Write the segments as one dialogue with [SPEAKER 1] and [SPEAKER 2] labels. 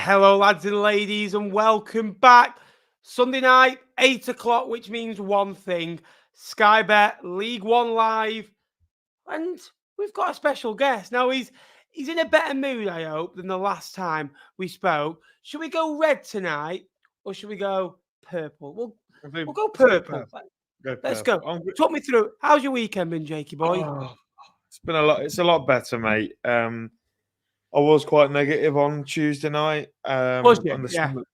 [SPEAKER 1] Hello, lads and ladies, and welcome back. Sunday night, 8 o'clock, which means one thing. Sky Bet, League One Live. And we've got a special guest. Now, he's in a better mood, I hope, than the last time we spoke. Should we go red tonight, or should we go purple? We'll go purple. Let's go. Talk me through. How's your weekend been, Jakey boy?
[SPEAKER 2] It's been a lot. It's a lot better, mate. I was quite negative on Tuesday night.
[SPEAKER 1] Was you?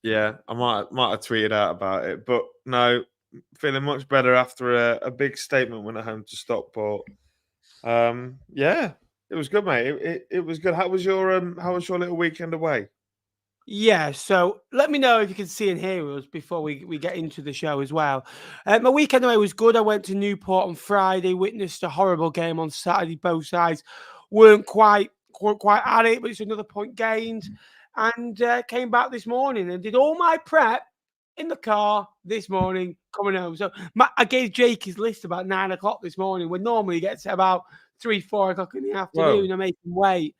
[SPEAKER 2] Yeah. I might have tweeted out about it, but no, feeling much better after a big statement win at home to Stockport. Yeah, it was good, mate. It was good. How was your little weekend away?
[SPEAKER 1] Yeah, so let me know if you can see and hear us before we get into the show as well. My weekend away was good. I went to Newport on Friday, witnessed a horrible game on Saturday. Both sides weren't quite at it, but it's another point gained. And came back this morning and did all my prep in the car this morning coming home. So I gave Jake his list about 9 o'clock this morning, when normally he gets at about 3-4 o'clock in the afternoon.
[SPEAKER 2] Whoa.
[SPEAKER 1] I make him wait.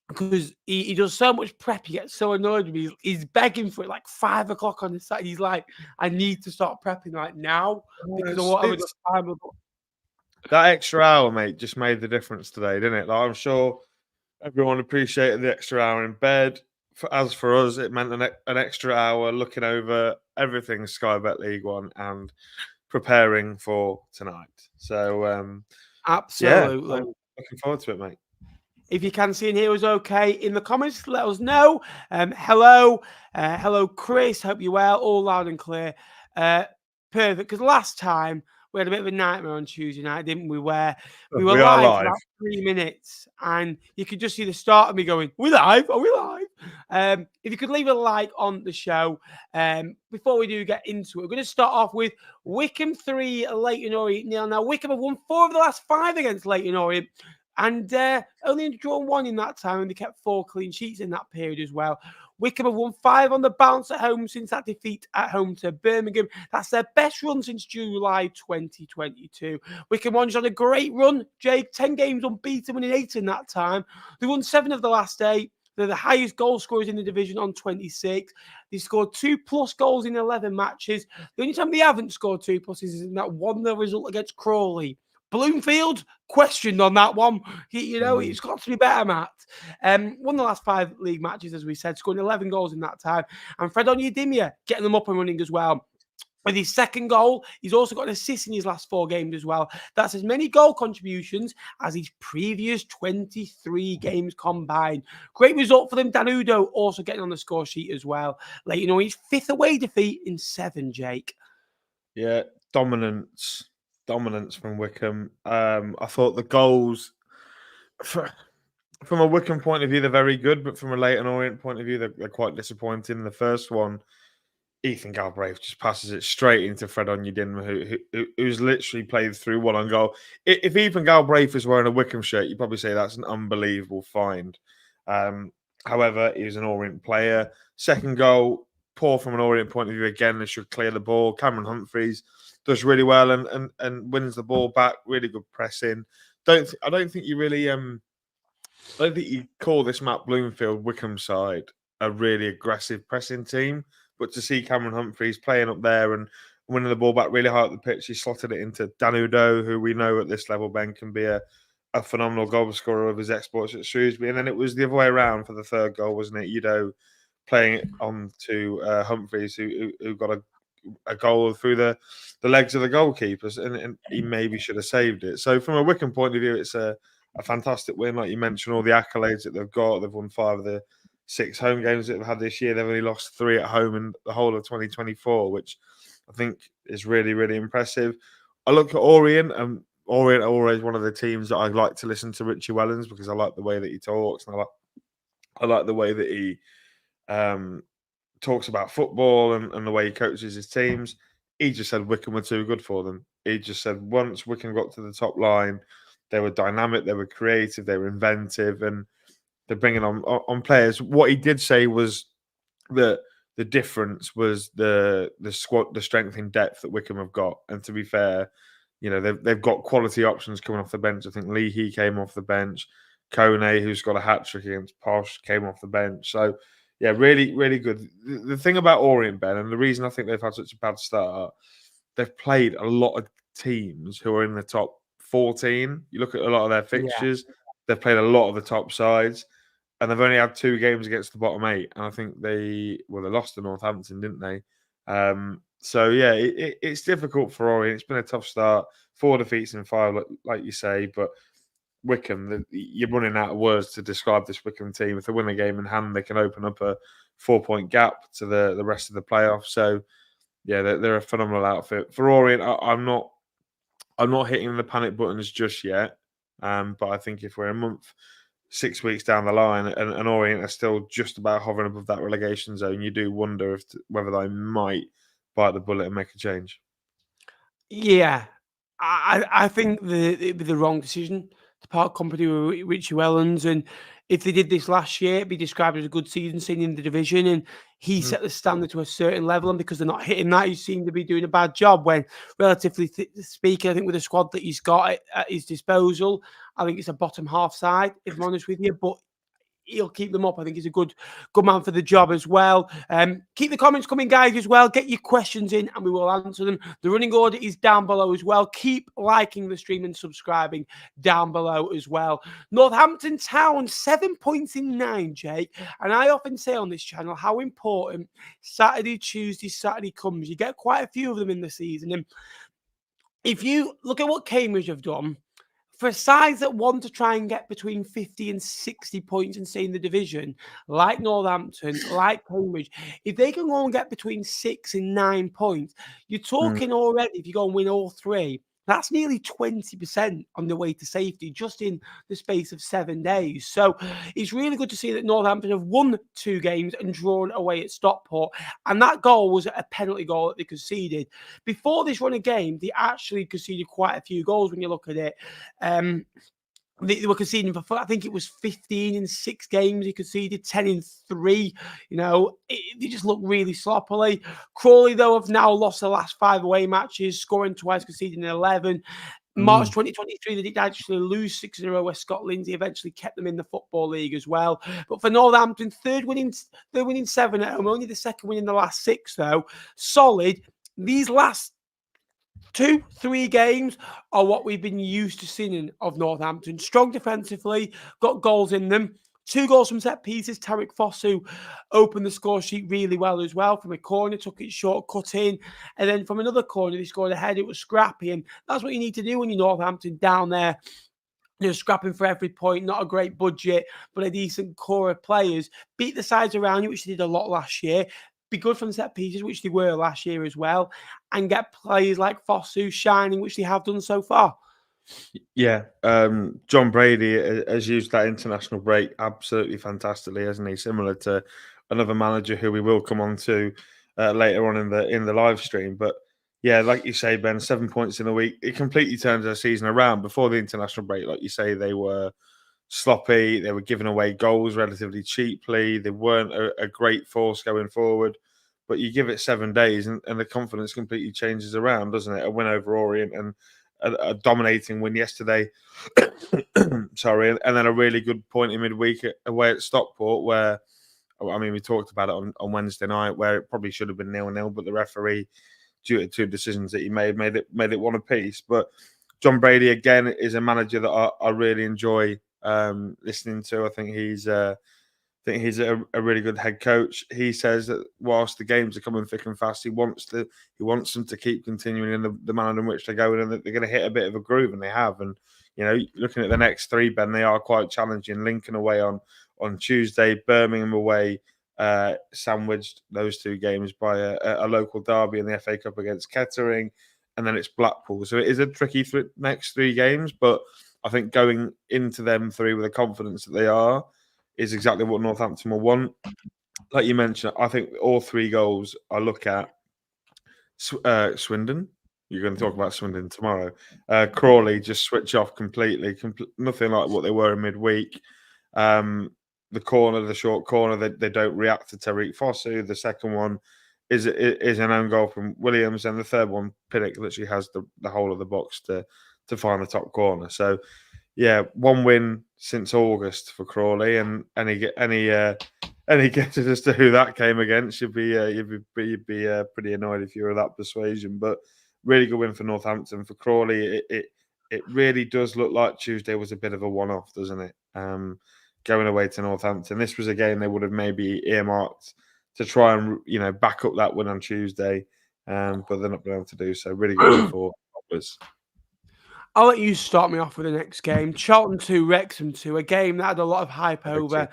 [SPEAKER 1] Because he does so much prep, he gets so annoyed with me. He's begging for it like 5 o'clock on the side. He's like, I need to start prepping like now because of what time ago.
[SPEAKER 2] That extra hour, mate, just made the difference today, didn't it? Like, I'm sure everyone appreciated the extra hour in bed. As for us, it meant an extra hour looking over everything Sky Bet League One and preparing for tonight. So,
[SPEAKER 1] absolutely,
[SPEAKER 2] yeah, I'm looking forward to it, mate.
[SPEAKER 1] If you can see and hear us okay in the comments, let us know. Hello, Chris. Hope you're well. All loud and clear. Perfect. Because last time we had a bit of a nightmare on Tuesday night, didn't we? Where we were live for about 3 minutes, and you could just see the start of me going, "We live? Are we live?" If you could leave a like on the show before we do get into it, we're going to start off with Wycombe 3, Leyton Orient 0. Now Wycombe have won 4 of the last 5 against Leyton Orient. And only drawn 1 in that time, and they kept 4 clean sheets in that period as well. Wycombe have won 5 on the bounce at home since that defeat at home to Birmingham. That's their best run since July 2022. Wycombe Wanderers on a great run, Jake. 10 games unbeaten, winning 8 in that time. They won 7 of the last 8. They're the highest goal scorers in the division on 26. They scored 2+ goals in 11 matches. The only time they haven't scored 2+ is in that 1-0 result against Crawley. Bloomfield questioned on that one. It's got to be better, Matt. Won the last 5 league matches, as we said, scoring 11 goals in that time. And Fred Onyedimia getting them up and running as well. With his second goal, he's also got an assist in his last 4 games as well. That's as many goal contributions as his previous 23 games combined. Great result for them. Danudo also getting on the score sheet as well. Leyton Orient's 5th away defeat in 7, Jake.
[SPEAKER 2] Yeah, dominance from Wycombe. I thought the goals, from a Wycombe point of view, they're very good, but from a Leyton Orient point of view, they're quite disappointing. The first one, Ethan Galbraith just passes it straight into Fred Onyedinma, who's literally played through 1 on goal. If Ethan Galbraith was wearing a Wycombe shirt, you'd probably say that's an unbelievable find. However, he was an Orient player. Second goal, poor from an Orient point of view. Again, they should clear the ball. Cameron Humphreys does really well and wins the ball back. Really good pressing. I don't think you call this Matt Bloomfield Wycombe side a really aggressive pressing team. But to see Cameron Humphreys playing up there and winning the ball back really high up the pitch, he slotted it into Danudo, who we know at this level, Ben, can be a phenomenal goal scorer of his exploits at Shrewsbury. And then it was the other way around for the third goal, wasn't it? Udo playing it on to Humphreys, who got a goal through the legs of the goalkeepers, and he maybe should have saved it. So from a Wycombe point of view, it's a fantastic win. Like you mentioned, all the accolades that they've got. They've won 5 of the 6 home games that they've had this year. They've only lost 3 at home in the whole of 2024, which I think is really, really impressive. I look at Orient, and Orient are always one of the teams that I like to listen to Richie Wellens, because I like the way that he talks, and I like the way that he talks about football and the way he coaches his teams. He just said Wycombe were too good for them. He just said once Wycombe got to the top line, they were dynamic, they were creative, they were inventive, and they're bringing on players. What he did say was that the difference was the squad, the strength in depth that Wycombe have got. And to be fair, they've got quality options coming off the bench. I think Leahy came off the bench. Kone, who's got a hat-trick against Posh, came off the bench. So, yeah, really, really good. The thing about Orient, Ben, and the reason I think they've had such a bad start, they've played a lot of teams who are in the top 14. You look at a lot of their fixtures, they've played a lot of the top sides, and they've only had 2 games against the bottom 8. And I think they lost to Northampton, didn't they? So, yeah, it's difficult for Orient. It's been a tough start. 4 defeats in 5, like you say, but Wycombe, you're running out of words to describe this Wycombe team. If they win a game in hand, they can open up a 4-point gap to the rest of the playoffs. So, yeah, they're a phenomenal outfit. For Orient, I'm not hitting the panic buttons just yet. But I think if we're a month, 6 weeks down the line, and Orient are still just about hovering above that relegation zone, you do wonder whether they might bite the bullet and make a change.
[SPEAKER 1] Yeah, I think it'd be the wrong decision to part company with Richie Wellens, and if they did this last year, it'd be described as a good season, seen in the division, and he set the standard to a certain level, and because they're not hitting that, he seemed to be doing a bad job. When, relatively speaking, I think with the squad that he's got at his disposal, I think it's a bottom half side, if I'm honest with you, but he'll keep them up. I think he's a good man for the job as well. Keep the comments coming, guys, as well. Get your questions in and we will answer them. The running order is down below as well. Keep liking the stream and subscribing down below as well. Northampton Town, 7 points in 9, Jake. And I often say on this channel how important Saturday comes. You get quite a few of them in the season. And if you look at what Cambridge have done, for sides that want to try and get between 50 and 60 points and stay in the division, like Northampton, like Cambridge, if they can go and get between 6 and 9 points, you're talking already, if you go and win all 3, that's nearly 20% on the way to safety just in the space of 7 days. So it's really good to see that Northampton have won 2 games and drawn away at Stockport. And that goal was a penalty goal that they conceded. Before this run of game, they actually conceded quite a few goals when you look at it. They were conceding for, I think it was 15 in 6 games. He conceded 10 in 3. You know, they just look really sloppily. Crawley, though, have now lost the last 5 away matches, scoring twice, conceding 11. March 2023, they did actually lose 6 in a row, where Scott Lindsay eventually kept them in the Football League as well. But for Northampton, they're winning 7 at home, only the second win in the last 6, though. Solid. These last 2-3 games are what we've been used to seeing of Northampton. Strong defensively, got goals in them. 2 goals from set pieces. Tariq Fosu opened the score sheet really well as well. From a corner, took it short, cut in. And then from another corner, they scored ahead. It was scrappy. And that's what you need to do when you're Northampton down there. You're scrapping for every point, not a great budget, but a decent core of players. Beat the sides around you, which they did a lot last year. Be good from set pieces, which they were last year as well, and get players like Fosu shining, which they have done so far.
[SPEAKER 2] Yeah, John Brady has used that international break absolutely fantastically, hasn't he? Similar to another manager who we will come on to later on in the live stream. But yeah, like you say, Ben, 7 points in a week. It completely turns their season around. Before the international break, like you say, they were sloppy. They were giving away goals relatively cheaply. They weren't a great force going forward. But you give it 7 days and the confidence completely changes around, doesn't it? A win over Orient and a dominating win yesterday. Sorry. And then a really good point in midweek away at Stockport, where, I mean, we talked about it on Wednesday night, where it probably should have been 0-0, but the referee, due to 2 decisions that he made it 1 apiece. But John Brady, again, is a manager that I really enjoy listening to. I think he's a really good head coach. He says that whilst the games are coming thick and fast, he wants them to keep continuing in the manner in which they're going, and that they're going to hit a bit of a groove, and they have. And you know, looking at the next 3, Ben, they are quite challenging. Lincoln away on Tuesday, Birmingham away, sandwiched those 2 games by a local derby in the FA Cup against Kettering, and then it's Blackpool. So it is a tricky next 3 games, but I think going into them 3 with the confidence that they are is exactly what Northampton will want. Like you mentioned, I think all 3 goals I look at, Swindon. You're going to talk about Swindon tomorrow. Crawley just switch off completely. Nothing like what they were in midweek. The short corner, they don't react to Tariq Fosu. The second one is an own goal from Williams, and the third one, Pinnock literally has the whole of the box to find the top corner. So, one win since August for Crawley, and any guesses as to who that came against, you'd be pretty annoyed if you were that persuasion. But really good win for Northampton. For Crawley, it really does look like Tuesday was a bit of a one-off, doesn't it? Going away to Northampton, this was a game they would have maybe earmarked to try and back up that win on Tuesday, but they're not been able to do so. Really good for Rovers.
[SPEAKER 1] I'll let you start me off with the next game. Charlton 2, Wrexham 2, a game that had a lot of hype over.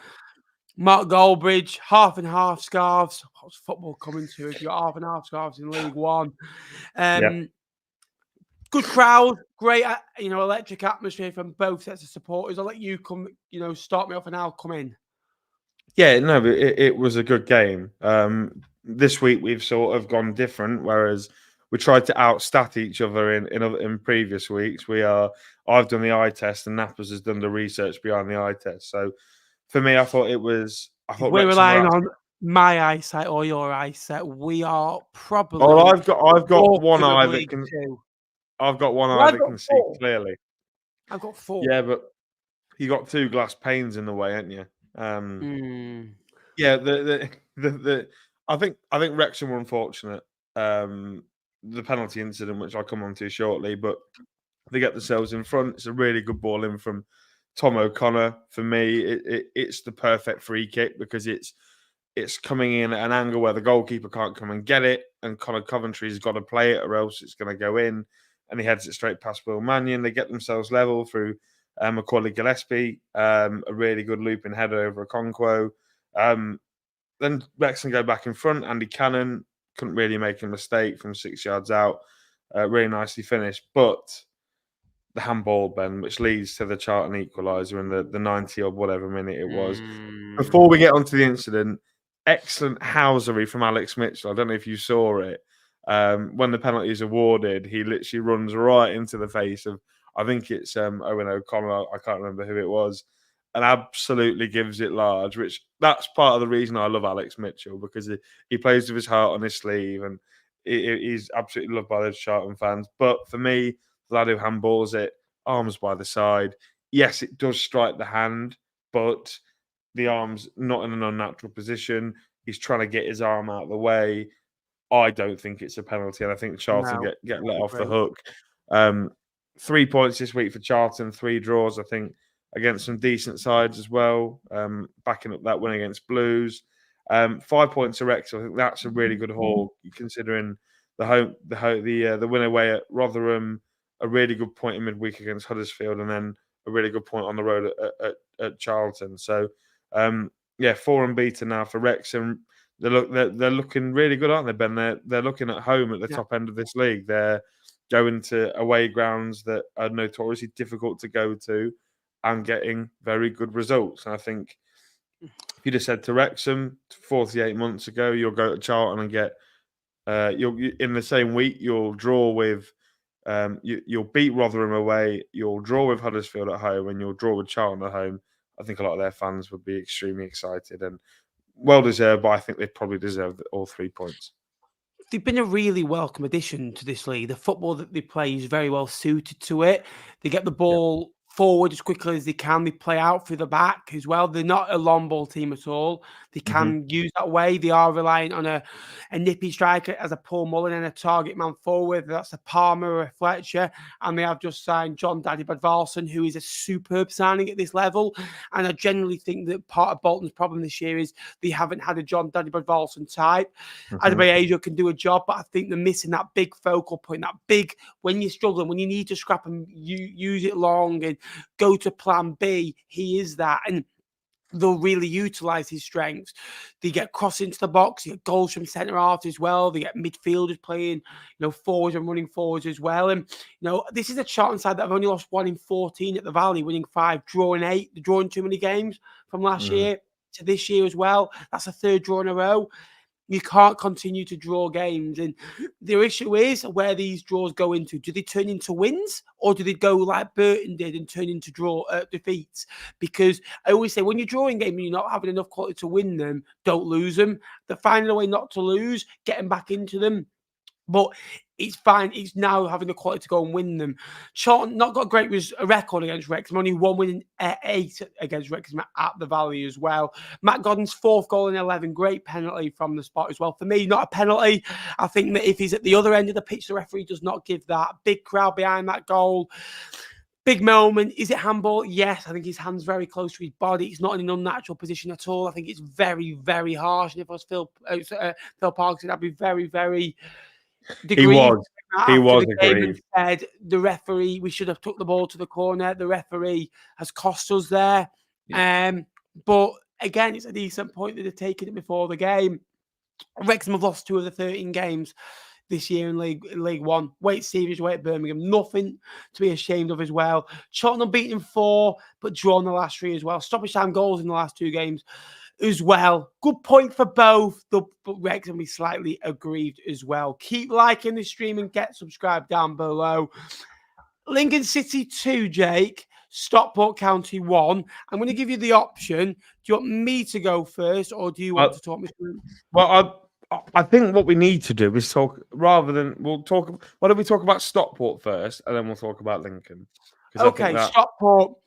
[SPEAKER 1] Mark Goldbridge, half and half scarves. What's football coming to if you're half and half scarves in League One? Good crowd, great, electric atmosphere from both sets of supporters. I'll let you come, start me off and I'll come in.
[SPEAKER 2] Yeah, no, but it was a good game. This week we've sort of gone different, whereas we tried to outstat each other in previous weeks. I've done the eye test and Nappers has done the research behind the eye test. So for me, I thought
[SPEAKER 1] we're relying on my eyesight or your eyesight. We are probably.
[SPEAKER 2] Oh, I've got one eye that can. I've got one eye that can see clearly.
[SPEAKER 1] I've got 4.
[SPEAKER 2] Yeah, but you got 2 glass panes in the way, haven't you? Yeah, I think Wrexham were unfortunate. The penalty incident, which I'll come on to shortly, but they get themselves in front. It's a really good ball in from Tom O'Connor. For me, it's the perfect free kick because it's coming in at an angle where the goalkeeper can't come and get it, and Connor Coventry's got to play it or else it's going to go in, and he heads it straight past Will Mannion. They get themselves level through Macaulay Gillespie, a really good looping header over Okonkwo. Then Wrexham go back in front. Andy Cannon couldn't really make a mistake from 6 yards out. Really nicely finished. But the handball, Ben, which leads to the Charlton equaliser in the 90 or whatever minute it was. Before we get onto the incident, excellent housery from Alex Mitchell. I don't know if you saw it. When the penalty is awarded, he literally runs right into the face of, I think it's Owen O'Connor, I can't remember who it was, and absolutely gives it large, which that's part of the reason I love Alex Mitchell, because he plays with his heart on his sleeve, and he's absolutely loved by those Charlton fans. But for me, the lad who handballs it, arms by the side, yes, it does strike the hand, but the arm's not in an unnatural position. He's trying to get his arm out of the way. I don't think it's a penalty, and I think Charlton get let off the hook. 3 points this week for Charlton, 3 draws, I think, against some decent sides as well, backing up that win against Blues. 5 points to Wrexham. I think that's a really good haul, considering the win away at Rotherham, a really good point in midweek against Huddersfield, and then a really good point on the road at Charlton. So, 4 unbeaten now for Wrexham. They're looking really good, aren't they, Ben? They're looking at home at the top end of this league. They're going to away grounds that are notoriously difficult to go to and getting very good results. And I think if you'd have said to Wrexham 48 months ago, you'll go to Charlton and get in the same week, you'll draw with you'll beat Rotherham away, you'll draw with Huddersfield at home, and you'll draw with Charlton at home, I think a lot of their fans would be extremely excited and well deserved, but I think they probably deserve all 3 points.
[SPEAKER 1] They've been a really welcome addition to this league. The football that they play is very well suited to it. They get the ball forward as quickly as they can. They play out through the back as well. They're not a long ball team at all. They can use that way. They are relying on a nippy striker as a Paul Mullen and a target man forward. That's a Palmer or a Fletcher. And they have just signed John Daddy Badvalson, who is a superb signing at this level. And I generally think that part of Bolton's problem this year is they haven't had a John Daddy Badvalson type. Adebayo can do a job, but I think they're missing that big focal point, that big, when you're struggling, when you need to scrap and use it long and go to plan B, he is that. And they'll really utilise his strengths. They get cross into the box, you get goals from centre half as well. They get midfielders playing, forwards and running forwards as well. And, this is a Charlton side that have only lost 1 in 14 at the Valley, winning 5, drawing 8. They're drawing too many games from last year to this year as well. That's a 3rd draw in a row. You can't continue to draw games. And the issue is where these draws go into. Do they turn into wins, or do they go like Burton did and turn into defeats? Because I always say, when you're drawing games and you're not having enough quality to win them, don't lose them. They're finding a way not to lose, getting back into them. But it's fine. It's now having the quality to go and win them. Charlton not got a great record against Wrexham. Only one win in 8 against Wrexham at the Valley as well. Matt Godden's 4th goal in 11. Great penalty from the spot as well. For me, not a penalty. I think that if he's at the other end of the pitch, the referee does not give that. Big crowd behind that goal. Big moment. Is it handball? Yes. I think his hand's very close to his body. It's not in an unnatural position at all. I think it's very, very harsh. And if I was Phil Parkinson, I'd be very, very...
[SPEAKER 2] He was
[SPEAKER 1] aggrieved. Said the referee, we should have took the ball to the corner. The referee has cost us there. Yeah. But again, it's a decent point that they've taken it before the game. Wrexham have lost 2 of the 13 games this year in League One. Wait, Stevenage, wait, Birmingham. Nothing to be ashamed of as well. Charlton unbeaten in 4, but drawn the last 3 as well. Stoppage time goals in the last 2 games as well. Good point for both, but Wrexham will be slightly aggrieved as well. Keep liking the stream and get subscribed down below. Lincoln City 2, Jake. Stockport County 1. I'm going to give you the option. Do you want me to go first, or do you want to talk me through?
[SPEAKER 2] Well, I think what we need to do is talk, rather than, why don't we talk about Stockport first, and then we'll talk about Lincoln.
[SPEAKER 1] Okay, Stockport,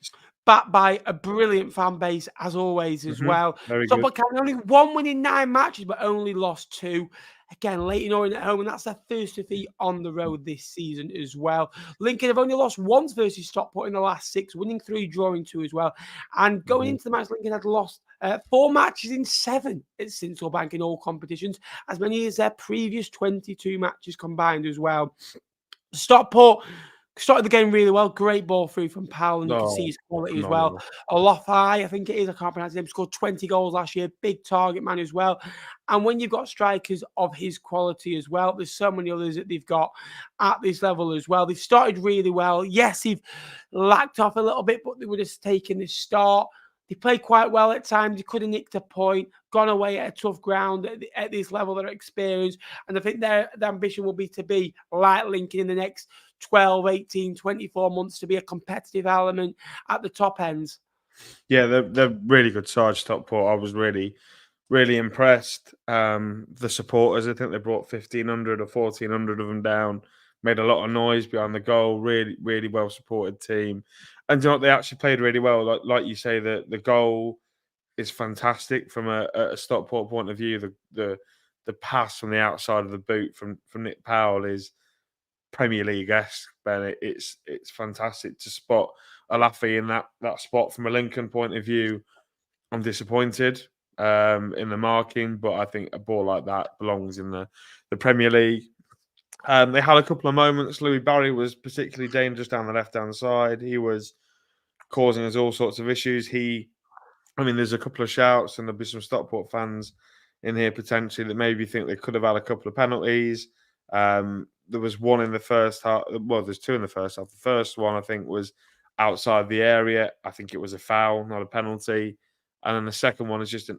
[SPEAKER 1] backed by a brilliant fan base, as always, as well. Stockport County only 1 win in 9 matches, but only lost 2. Again, Leyton Orient at home, and that's their first defeat on the road this season as well. Lincoln have only lost once versus Stockport in the last 6, winning 3, drawing 2 as well. And going into the match, Lincoln had lost 4 matches in 7 at Sincil Bank in all competitions, as many as their previous 22 matches combined as well. Stockport started the game really well. Great ball through from Powell, and you can see his quality as well. Olofai, I think it is. I can't pronounce his name. Scored 20 goals last year. Big target man as well. And when you've got strikers of his quality as well, there's so many others that they've got at this level as well. They've started really well. Yes, they've lacked off a little bit, but they would have taken this start. They played quite well at times. They could have nicked a point, gone away at a tough ground at this level. They're experienced. And I think their ambition will be to be like Lincoln in the next 12, 18, 24 months, to be a competitive element at the top ends.
[SPEAKER 2] Yeah, they're really good side, Stockport. I was really, really impressed. The supporters, I think they brought 1,500 or 1,400 of them down, made a lot of noise behind the goal. Really, really well supported team. And you know what, they actually played really well. Like you say, the goal is fantastic from a Stockport point of view. The pass from the outside of the boot from Nick Powell is Premier League-esque, Ben. It's fantastic to spot Olafi in that spot. From a Lincoln point of view, I'm disappointed in the marking, but I think a ball like that belongs in the Premier League. They had a couple of moments. Louis Barry was particularly dangerous down the left-hand side. He was causing us all sorts of issues. There's a couple of shouts, and there'll be some Stockport fans in here potentially that maybe think they could have had a couple of penalties. There was one in the first half. Well, there's 2 in the first half. The first one, I think, was outside the area. I think it was a foul, not a penalty. And then the second one is just a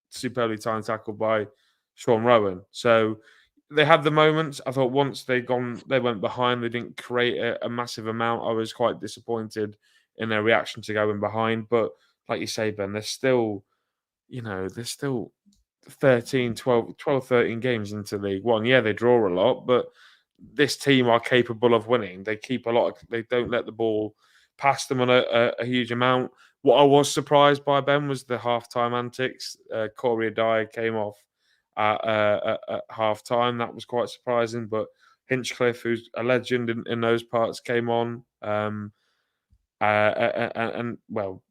[SPEAKER 2] superbly timed tackle by Sean Rowan. So they had the moments. I thought once they went behind, they didn't create a massive amount. I was quite disappointed in their reaction to going behind. But like you say, Ben, they're still 13 games into League One. Yeah, they draw a lot, but this team are capable of winning. They keep they don't let the ball pass them on a huge amount. What I was surprised by, Ben, was the half-time antics. Corey Adai came off at half-time. That was quite surprising, but Hinchcliffe, who's a legend in those parts, came on and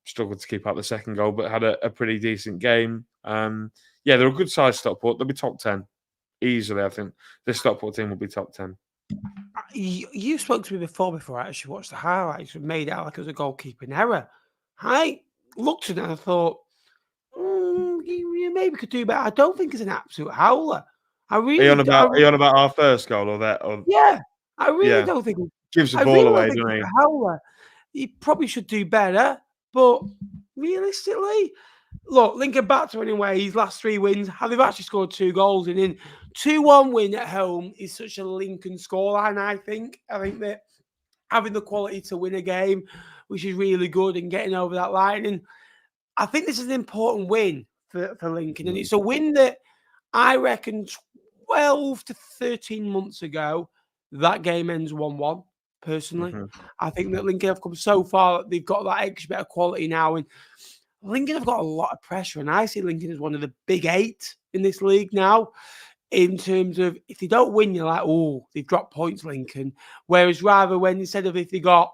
[SPEAKER 2] struggled to keep out the second goal, but had a pretty decent game. They're a good size Stockport. They'll be top 10 easily. I think this Stockport team will be top 10.
[SPEAKER 1] You spoke to me before I actually watched the highlights and made it out like it was a goalkeeping error. I looked at it and I thought, you maybe could do better. I don't think it's an absolute howler. Are you on
[SPEAKER 2] about our first goal or that?
[SPEAKER 1] Yeah, I really don't think
[SPEAKER 2] gives the ball away, doesn't he?
[SPEAKER 1] Howler. He probably should do better, but realistically, look, Lincoln back to winning ways. Last 3 wins, they've actually scored 2 goals, and in 2-1 win at home is such a Lincoln scoreline. I think that having the quality to win a game, which is really good, and getting over that line, and I think this is an important win for Lincoln, and it's a win that I reckon 12 to 13 months ago, that game ends 1-1, personally. I think that Lincoln have come so far, they've got that extra bit of quality now, and Lincoln have got a lot of pressure, and I see Lincoln as one of the big 8 in this league now, in terms of if they don't win, you're like, oh, they've dropped points, Lincoln. Whereas rather when instead of if they got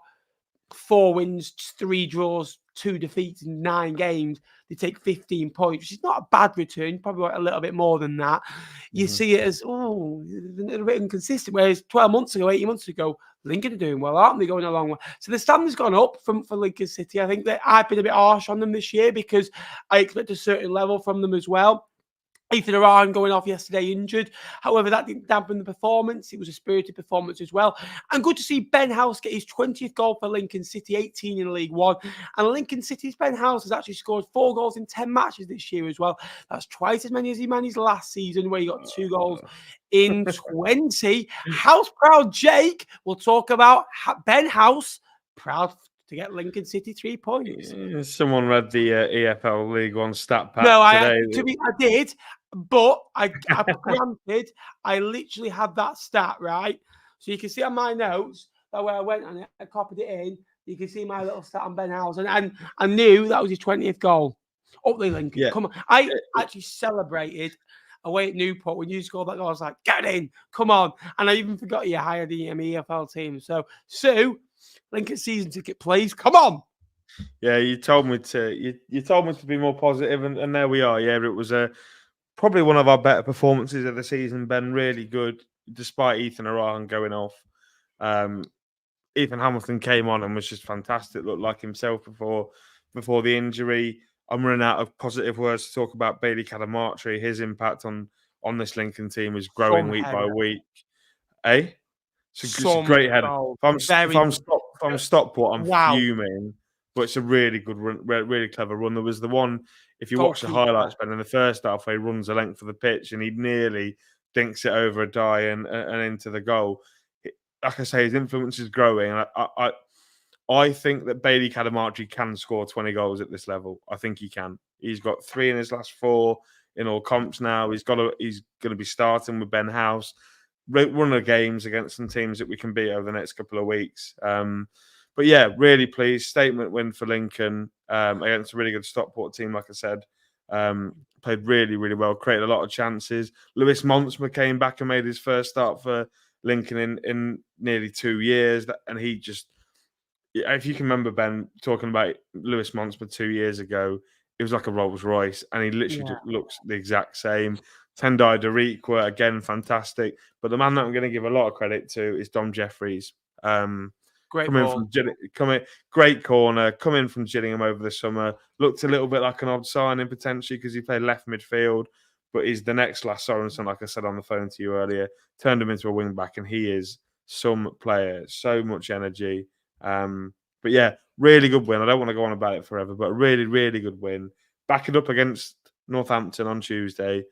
[SPEAKER 1] 4 wins, 3 draws, 2 defeats in 9 games, they take 15 points, which is not a bad return. Probably want a little bit more than that. You see it as, oh, a little bit inconsistent. Whereas 12 months ago, 18 months ago, Lincoln are doing well, aren't they? Going along well. So the standard's gone up for Lincoln City. I think that I've been a bit harsh on them this year because I expect a certain level from them as well. Ethan Iran going off yesterday injured. However, that didn't dampen the performance. It was a spirited performance as well. And good to see Ben House get his 20th goal for Lincoln City, 18 in League One. And Lincoln City's Ben House has actually scored 4 goals in 10 matches this year as well. That's twice as many as he managed last season, where he got 2 goals in 20. House proud Jake will talk about Ben House proud to get Lincoln City 3 points.
[SPEAKER 2] Someone read the EFL League One stat pack
[SPEAKER 1] no,
[SPEAKER 2] today.
[SPEAKER 1] I did, but I granted, I literally had that stat, right? So you can see on my notes that where I went and I copied it in, you can see my little stat on Ben House. And I knew that was his 20th goal. Up the Lincoln. Yeah. Come on. I actually celebrated away at Newport when you scored that goal. I was like, get in, come on. And I even forgot you hired the EFL team. So, Sue, Lincoln season ticket, please. Come on.
[SPEAKER 2] Yeah, you told me to. You told me to be more positive, and there we are. Yeah, it was probably one of our better performances of the season. Ben, really good, despite Ethan Arahan going off. Ethan Hamilton came on and was just fantastic. Looked like himself before the injury. I'm running out of positive words to talk about Bailey Cadamartri. His impact on this Lincoln team is growing week by week. It's a great header. If I'm Stockport, I'm fuming. But it's a really good run, really clever run. There was the one, if you watch the highlights, Ben, in the first half, he runs the length of the pitch and he nearly dinks it over a die and into the goal. Like I say, his influence is growing. And I think that Bailey Cadamartri can score 20 goals at this level. I think he can. He's got 3 in his last 4 in all comps now. He's going to be starting with Ben House. Run of games against some teams that we can beat over the next couple of weeks. But yeah, really pleased. Statement win for Lincoln against a really good Stockport team, like I said. Played really, really well, created a lot of chances. Lewis Monsma came back and made his first start for Lincoln in nearly 2 years. And he just, if you can remember, Ben, talking about Lewis Monsma 2 years ago, it was like a Rolls Royce, and he literally just looks the exact same. Tendai Dariqua, again, fantastic. But the man that I'm going to give a lot of credit to is Dom Jeffries.
[SPEAKER 1] Great
[SPEAKER 2] great corner, come in from Gillingham over the summer. Looked a little bit like an odd signing potentially because he played left midfield, but he's the next Lars Sorensen, like I said on the phone to you earlier. Turned him into a wing back, and he is some player, so much energy. But yeah, really good win. I don't want to go on about it forever, but a really, really good win. Back it up against Northampton on Tuesday.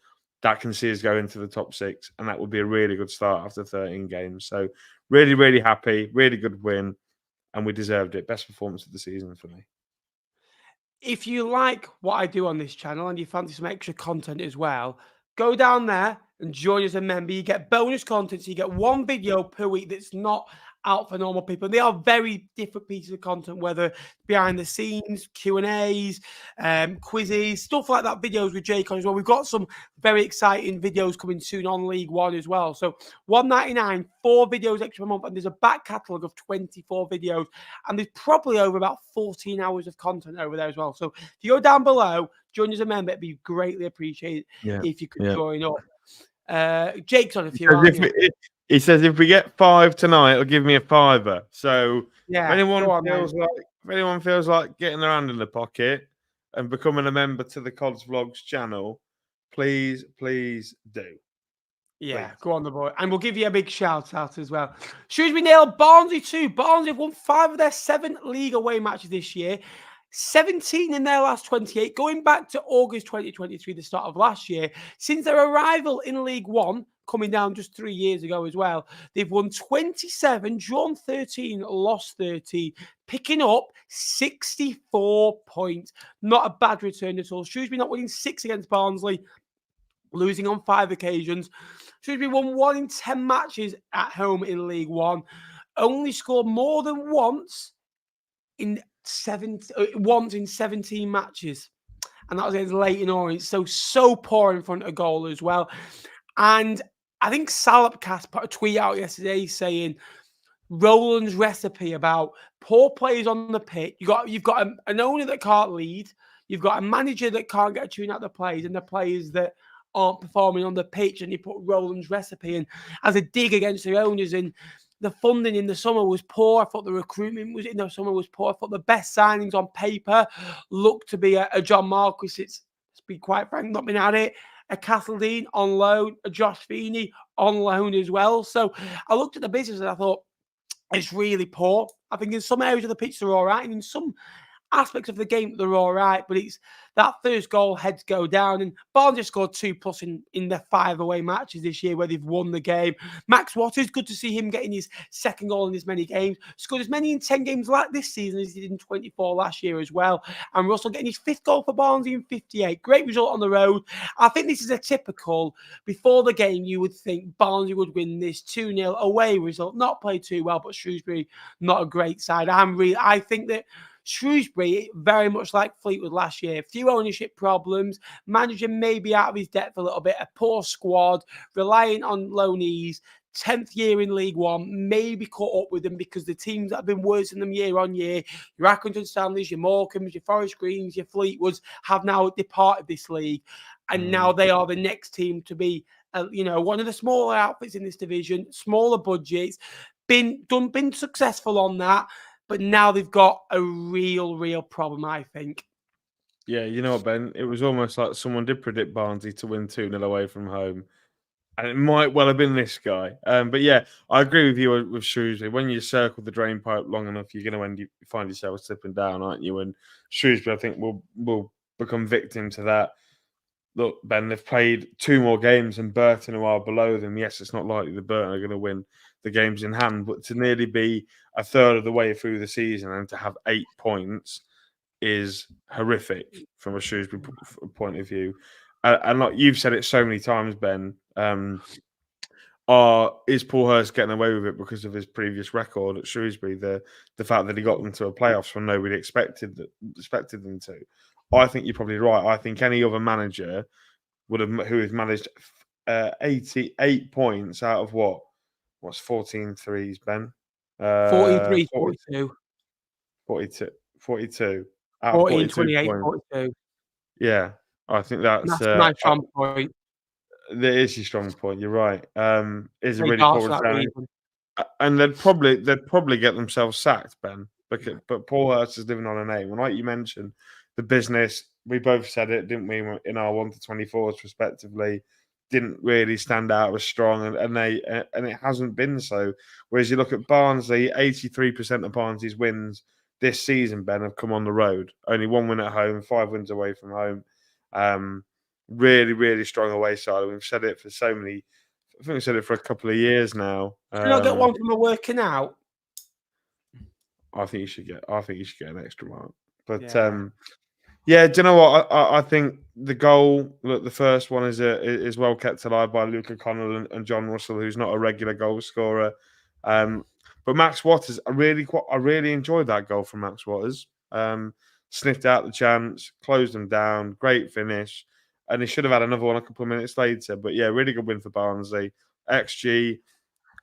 [SPEAKER 2] That can see us go into the top 6, and that would be a really good start after 13 games. So really, really happy, really good win, and we deserved it. Best performance of the season for me.
[SPEAKER 1] If you like what I do on this channel and you fancy some extra content as well, go down there and join as a member. You get bonus content, so you get 1 video per week that's not out for normal people. And they are very different pieces of content, whether behind the scenes, Q&As, quizzes, stuff like that, videos with Jake on as well. We've got some very exciting videos coming soon on League One as well. So $1.99, 4 videos extra per month, and there's a back catalogue of 24 videos, and there's probably over about 14 hours of content over there as well. So if you go down below, join as a member, it'd be greatly appreciated if you could join up. Jake's on a few.
[SPEAKER 2] He says if we get 5 tonight, it'll give me a $5. So if anyone feels like getting their hand in the pocket and becoming a member to the Cods Vlogs channel, please do.
[SPEAKER 1] Yeah, please. Go on the boy. And we'll give you a big shout out as well. Shrewsbury nailed Barnsley too. Barnsley have won 5 of their 7 league away matches this year. 17 in their last 28, going back to August 2023, the start of last year. Since their arrival in League One, coming down just 3 years ago as well, they've won 27, drawn 13, lost 13, picking up 64 points. Not a bad return at all. Shrewsbury not winning 6 against Barnsley, losing on 5 occasions. Shrewsbury won 1 in 10 matches at home in League One. Only scored more than once in 17 matches. And that was against Leyton Orient. So poor in front of goal as well. And I think Salopcast put a tweet out yesterday saying Roland's recipe about poor players on the pitch. You've got an owner that can't lead. You've got a manager that can't get a tune out the players, and the players that aren't performing on the pitch. And you put Roland's recipe in as a dig against the owners. And the funding in the summer was poor. I thought the recruitment in the summer was poor. I thought the best signings on paper looked to be a John Marquis. It's, to be quite frank, not been at it. A Castledine on loan, a Josh Feeney on loan as well. So I looked at the business and I thought, it's really poor. I think in some areas of the pitch they're all right, and in some aspects of the game they're all right. But it's that first goal heads go down, and Barnsley scored 2+ in their 5 away matches this year where they've won the game. Max Waters, good to see him getting his second goal in as many games. Scored as many in 10 games like this season as he did in 24 last year as well. And Russell getting his 5th goal for Barnsley in 58. Great result on the road. I think this is a typical, before the game you would think Barnsley would win this 2-0 away result. Not played too well, but Shrewsbury not a great side. I think that Shrewsbury, very much like Fleetwood last year, few ownership problems, manager maybe out of his depth a little bit, a poor squad, relying on loanees, 10th year in League One, maybe caught up with them because the teams that have been worse than them year on year, your Accrington Stanleys, your Morecambes, your Forest Greens, your Fleetwoods, have now departed this league. And now they are the next team to be, one of the smaller outfits in this division, smaller budgets, been successful on that. But now they've got a real problem, I think.
[SPEAKER 2] Yeah, you know what, Ben? It was almost like someone did predict Barnsley to win 2-0 away from home. And it might well have been this guy. But yeah, I agree with you with Shrewsbury. When you circle the drain pipe long enough, you're going to find yourself slipping down, aren't you? And Shrewsbury, I think, will become victim to that. Look, Ben, they've played 2 more games and Burton, who are below them. Yes, it's not likely the Burton are going to win the games in hand, but to nearly be a third of the way through the season and to have 8 points is horrific from a Shrewsbury point of view. And like you've said it so many times, Ben, is Paul Hurst getting away with it because of his previous record at Shrewsbury? The fact that he got them to a playoffs when nobody expected them to. I think you're probably right. I think any other manager who has managed 88 points out of what's 14 threes, Ben?
[SPEAKER 1] 43, 42.
[SPEAKER 2] 42 out of
[SPEAKER 1] 14,
[SPEAKER 2] 42
[SPEAKER 1] 28,
[SPEAKER 2] points.
[SPEAKER 1] 42.
[SPEAKER 2] Yeah, I think that's
[SPEAKER 1] my strong point.
[SPEAKER 2] That is your strong point. You're right. Is a really poor return, and they'd probably get themselves sacked, Ben. But Paul Hurst is living on a name, and like you mentioned, the business. We both said it, didn't we? In our 1 to 24s, respectively, didn't really stand out as strong, and it hasn't been so. Whereas you look at Barnsley, 83% of Barnsley's wins this season, Ben, have come on the road. Only 1 win at home, 5 wins away from home. Really strong away side. We've said it for so many. I think we've said it for a couple of years now.
[SPEAKER 1] Can I get one from a working out?
[SPEAKER 2] I think you should get an extra mark. But yeah, do you know what? I think the goal, look, the first one is well kept alive by Luke O'Connell and John Russell, who's not a regular goal scorer. But Max Waters, I really enjoyed that goal from Max Waters. Sniffed out the chance, closed them down, great finish, and he should have had another one a couple of minutes later. But yeah, really good win for Barnsley. XG,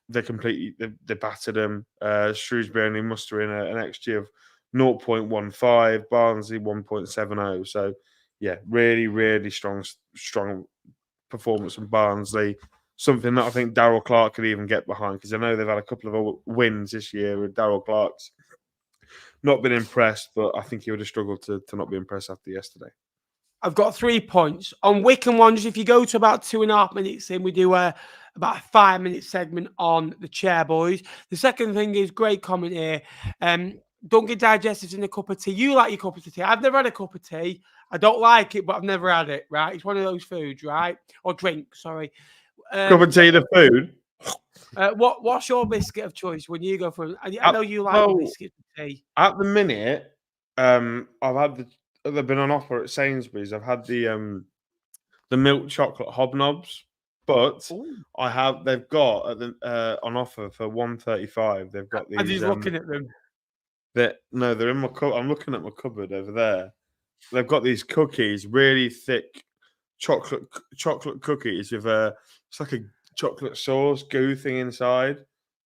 [SPEAKER 2] they battered them. Shrewsbury only mustering an XG of 0.15, Barnsley 1.70. So yeah, really strong performance from Barnsley. Something that I think Darryl Clark could even get behind, because I know they've had a couple of wins this year with Darryl Clark's not been impressed, but I think he would have struggled to not be impressed after yesterday.
[SPEAKER 1] I've got 3 points. On Wycombe Wanderers, if you go to about 2.5 minutes in, we do about a 5-minute segment on the chair boys. The second thing is, great comment here. Don't get digestives in a cup of tea. You like your cup of tea. I've never had a cup of tea. I don't like it, but I've never had it, right? It's one of those foods, right? Or drink, sorry.
[SPEAKER 2] Cup of tea, the food.
[SPEAKER 1] What's your biscuit of choice when you go for? I know you like biscuits of tea.
[SPEAKER 2] At the minute, they've been on offer at Sainsbury's. I've had the milk chocolate hobnobs. But
[SPEAKER 1] Ooh.
[SPEAKER 2] they've got at the, on offer for $135. They've got these.
[SPEAKER 1] And he's looking at them.
[SPEAKER 2] They're in my. I'm looking at my cupboard over there. They've got these cookies, really thick chocolate cookies with it's like a chocolate sauce goo thing inside.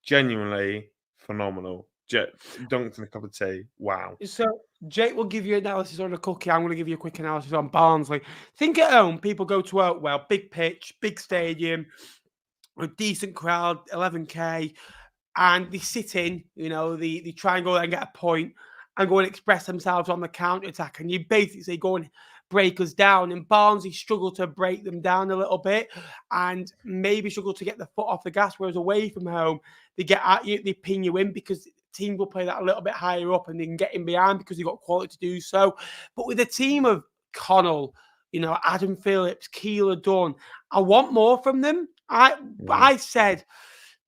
[SPEAKER 2] Genuinely phenomenal. Dunked in a cup of tea. Wow.
[SPEAKER 1] So Jake will give you analysis on a cookie. I'm going to give you a quick analysis on Barnsley. Think at home, people go to Oakwell, big pitch, big stadium, a decent crowd, 11K, and they sit in, they try and go there and get a point and go and express themselves on the counter-attack. And you basically go and break us down. And Barnsley struggle to break them down a little bit and maybe struggle to get the foot off the gas, whereas away from home, they get at you, they pin you in because team will play that a little bit higher up and they can get in behind because they've got quality to do so. But with a team of Connell, Adam Phillips, Keeler Dunn, I want more from them. I said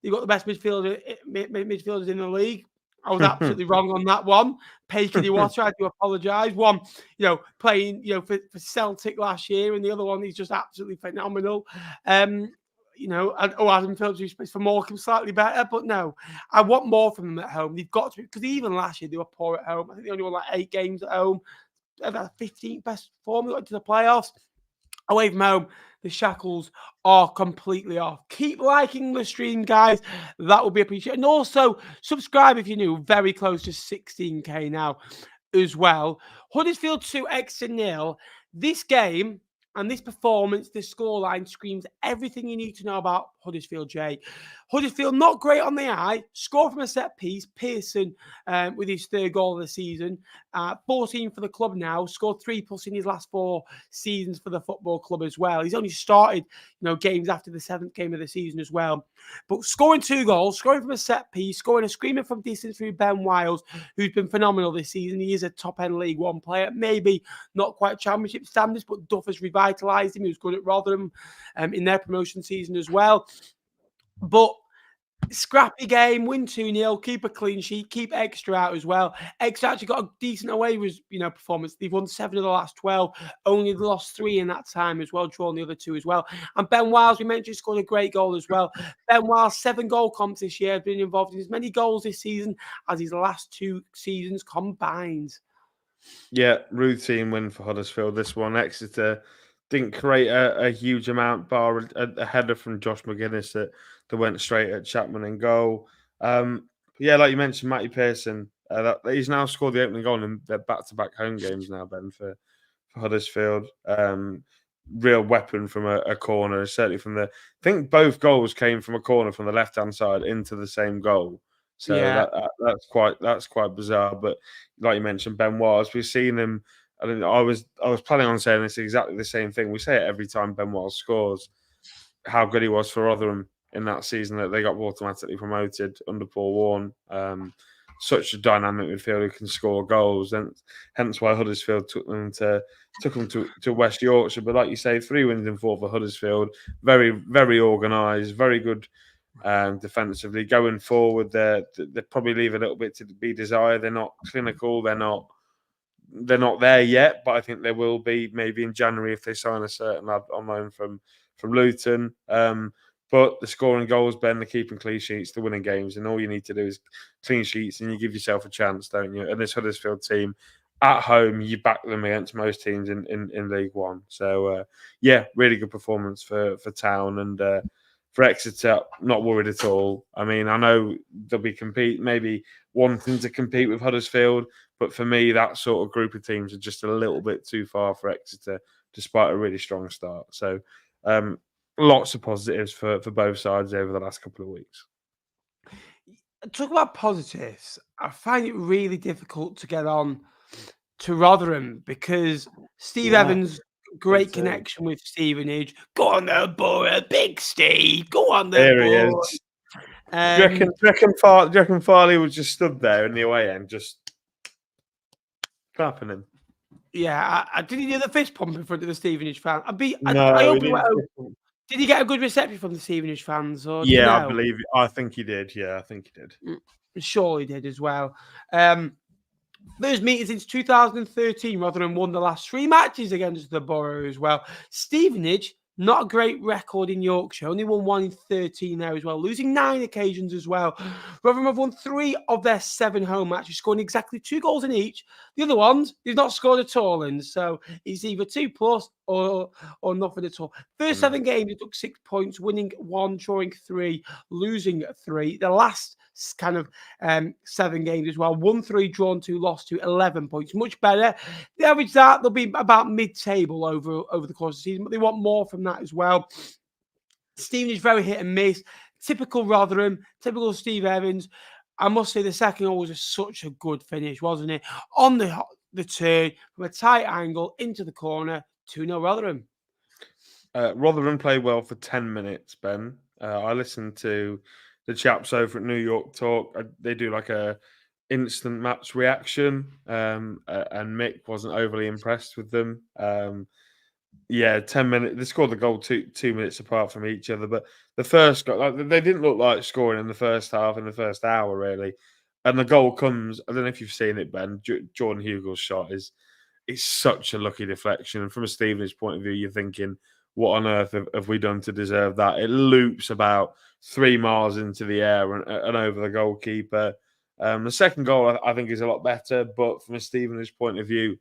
[SPEAKER 1] they've got the best midfielders in the league. I was absolutely wrong on that one. Paisley Water, I do apologise. One, playing, for Celtic last year, and the other one is just absolutely phenomenal. Adam Phillips, who plays for Morecambe, slightly better, but no, I want more from them at home. They've got to, because even last year they were poor at home. I think they only won like 8 games at home. That 15th best form. They got into the playoffs. Away from home, the shackles are completely off. Keep liking the stream, guys. That would be appreciated. And also, subscribe if you're new. Very close to 16K now as well. Huddersfield 2, Exeter 0. This game and this performance, this scoreline screams everything you need to know about Huddersfield, Jay. Huddersfield, not great on the eye. Score from a set piece. Pearson with his 3rd goal of the season. 14 for the club now. Scored 3+ in his last 4 seasons for the football club as well. He's only started, games after the 7th game of the season as well. But scoring 2 goals, scoring from a set piece, scoring a screamer from distance through Ben Wiles, who's been phenomenal this season. He is a top-end League One player. Maybe not quite Championship standards, but Duff has revitalised him. He was good at Rotherham in their promotion season as well. But scrappy game, win 2-0, keep a clean sheet, keep Exeter out as well. Exeter actually got a decent away performance. They've won 7 of the last 12, only lost 3 in that time as well, drawn the other 2 as well. And Ben Wiles, we mentioned, scored a great goal as well. Ben Wiles, 7 goal comps this year, been involved in as many goals this season as his last 2 seasons combined.
[SPEAKER 2] Yeah, routine win for Huddersfield. This one, Exeter didn't create a huge amount, bar a header from Josh McGuinness that went straight at Chapman in goal. Yeah, like you mentioned, Matty Pearson, he's now scored the opening goal in their back-to-back home games now, Ben, for Huddersfield. Real weapon from a corner, certainly from I think both goals came from a corner from the left-hand side into the same goal. So yeah. That's quite bizarre. But like you mentioned, Ben Wiles, we've seen him. I was planning on saying this exactly the same thing. We say it every time Ben Wiles scores. How good he was for Rotherham in that season that they got automatically promoted under Paul Warne. Such a dynamic midfielder who can score goals, and hence why Huddersfield took them to West Yorkshire. But like you say, 3 wins in 4 for Huddersfield. Very, very organised, very good defensively. Going forward, they probably leave a little bit to be desired. They're not clinical. They're not there yet, but I think they will be maybe in January if they sign a certain lad on loan from Luton. But the scoring goals, Ben, the keeping clean sheets, the winning games, and all you need to do is clean sheets and you give yourself a chance, don't you? And this Huddersfield team, at home, you back them against most teams in League One. So, yeah, really good performance for Town. And for Exeter, not worried at all. I mean, I know they'll be maybe wanting to compete with Huddersfield, but for me, that sort of group of teams are just a little bit too far for Exeter, despite a really strong start. So, lots of positives for both sides over the last couple of weeks.
[SPEAKER 1] Talk about positives. I find it really difficult to get on to Rotherham because Steve Evans, great connection with Stevenage. Go on there, Borough. Big Steve. Go on there,
[SPEAKER 2] There
[SPEAKER 1] Borough.
[SPEAKER 2] he is. Do you reckon Farley was just stood there in the away end, just clapping him?
[SPEAKER 1] Yeah, did he do the fist pump in front of the Stevenage fan? Did he get a good reception from the Stevenage fans? Or
[SPEAKER 2] yeah, I think he did. Yeah, I think he did.
[SPEAKER 1] Sure, he did as well. First meeting since 2013, Rotherham won the last 3 matches against the Borough as well. Stevenage Not a great record in Yorkshire. Only won 1 in 13 there as well. Losing 9 occasions as well. Rotherham have won 3 of their 7 home matches, scoring exactly 2 goals in each. The other ones, they've not scored at all in. So it's either 2+ or nothing at all. First 7 games, they took 6 points, winning 1, drawing 3, losing 3. The last kind of 7 games as well. 1, 3, drawn 2, lost 2, 11 points. Much better. The average that they'll be about mid-table over the course of the season, but they want more from that as well. Stevenage very hit and miss. Typical Rotherham, typical Steve Evans. I must say the second goal was such a good finish, wasn't it? On the turn from a tight angle into the corner, 2-0 Rotherham.
[SPEAKER 2] Rotherham played well for 10 minutes, Ben. I listened to the chaps over at New York Talk. They do like a instant match reaction, and Mick wasn't overly impressed with them. 10 minutes. They scored the goal 2 minutes apart from each other, but the first goal, they didn't look like scoring in the first half, in the first hour, really. And the goal comes. I don't know if you've seen it, Ben. Jordan Hugel's shot it's such a lucky deflection, and from a Stevenage point of view, you're thinking, what on earth have we done to deserve that? It loops about 3 miles into the air and over the goalkeeper. The second goal, I think, is a lot better, but from a Stevenage point of view,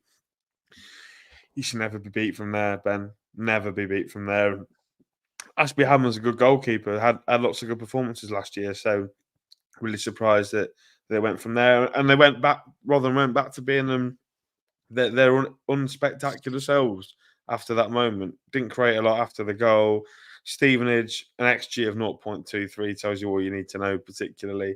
[SPEAKER 2] you should never be beat from there, Ben. Never be beat from there. Ashby Hammond's a good goalkeeper, had lots of good performances last year, so really surprised that they went from there. And they went back, Rotherham went back to being their unspectacular selves after that moment. Didn't create a lot after the goal. Stevenage, an XG of 0.23 tells you all you need to know, particularly.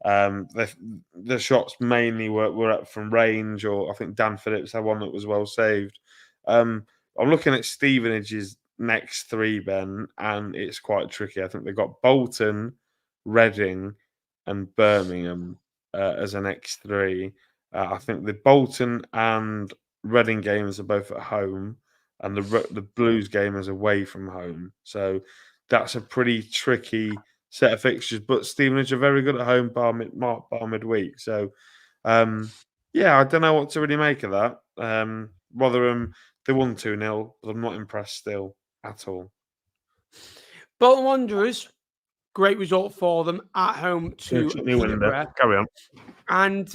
[SPEAKER 2] The shots mainly were up from range, or I think Dan Phillips had one that was well saved. I'm looking at Stevenage's next 3, Ben, and it's quite tricky. I think they've got Bolton, Reading, and Birmingham as a next 3. I think the Bolton and Reading games are both at home, and the Blues game is away from home. So that's a pretty tricky set of fixtures. But Stevenage are very good at home bar midweek. So, I don't know what to really make of that. Rotherham, they won 2-0, but I'm not impressed still at all.
[SPEAKER 1] Bolton Wanderers, great result for them at home to Peterborough.
[SPEAKER 2] Carry on.
[SPEAKER 1] And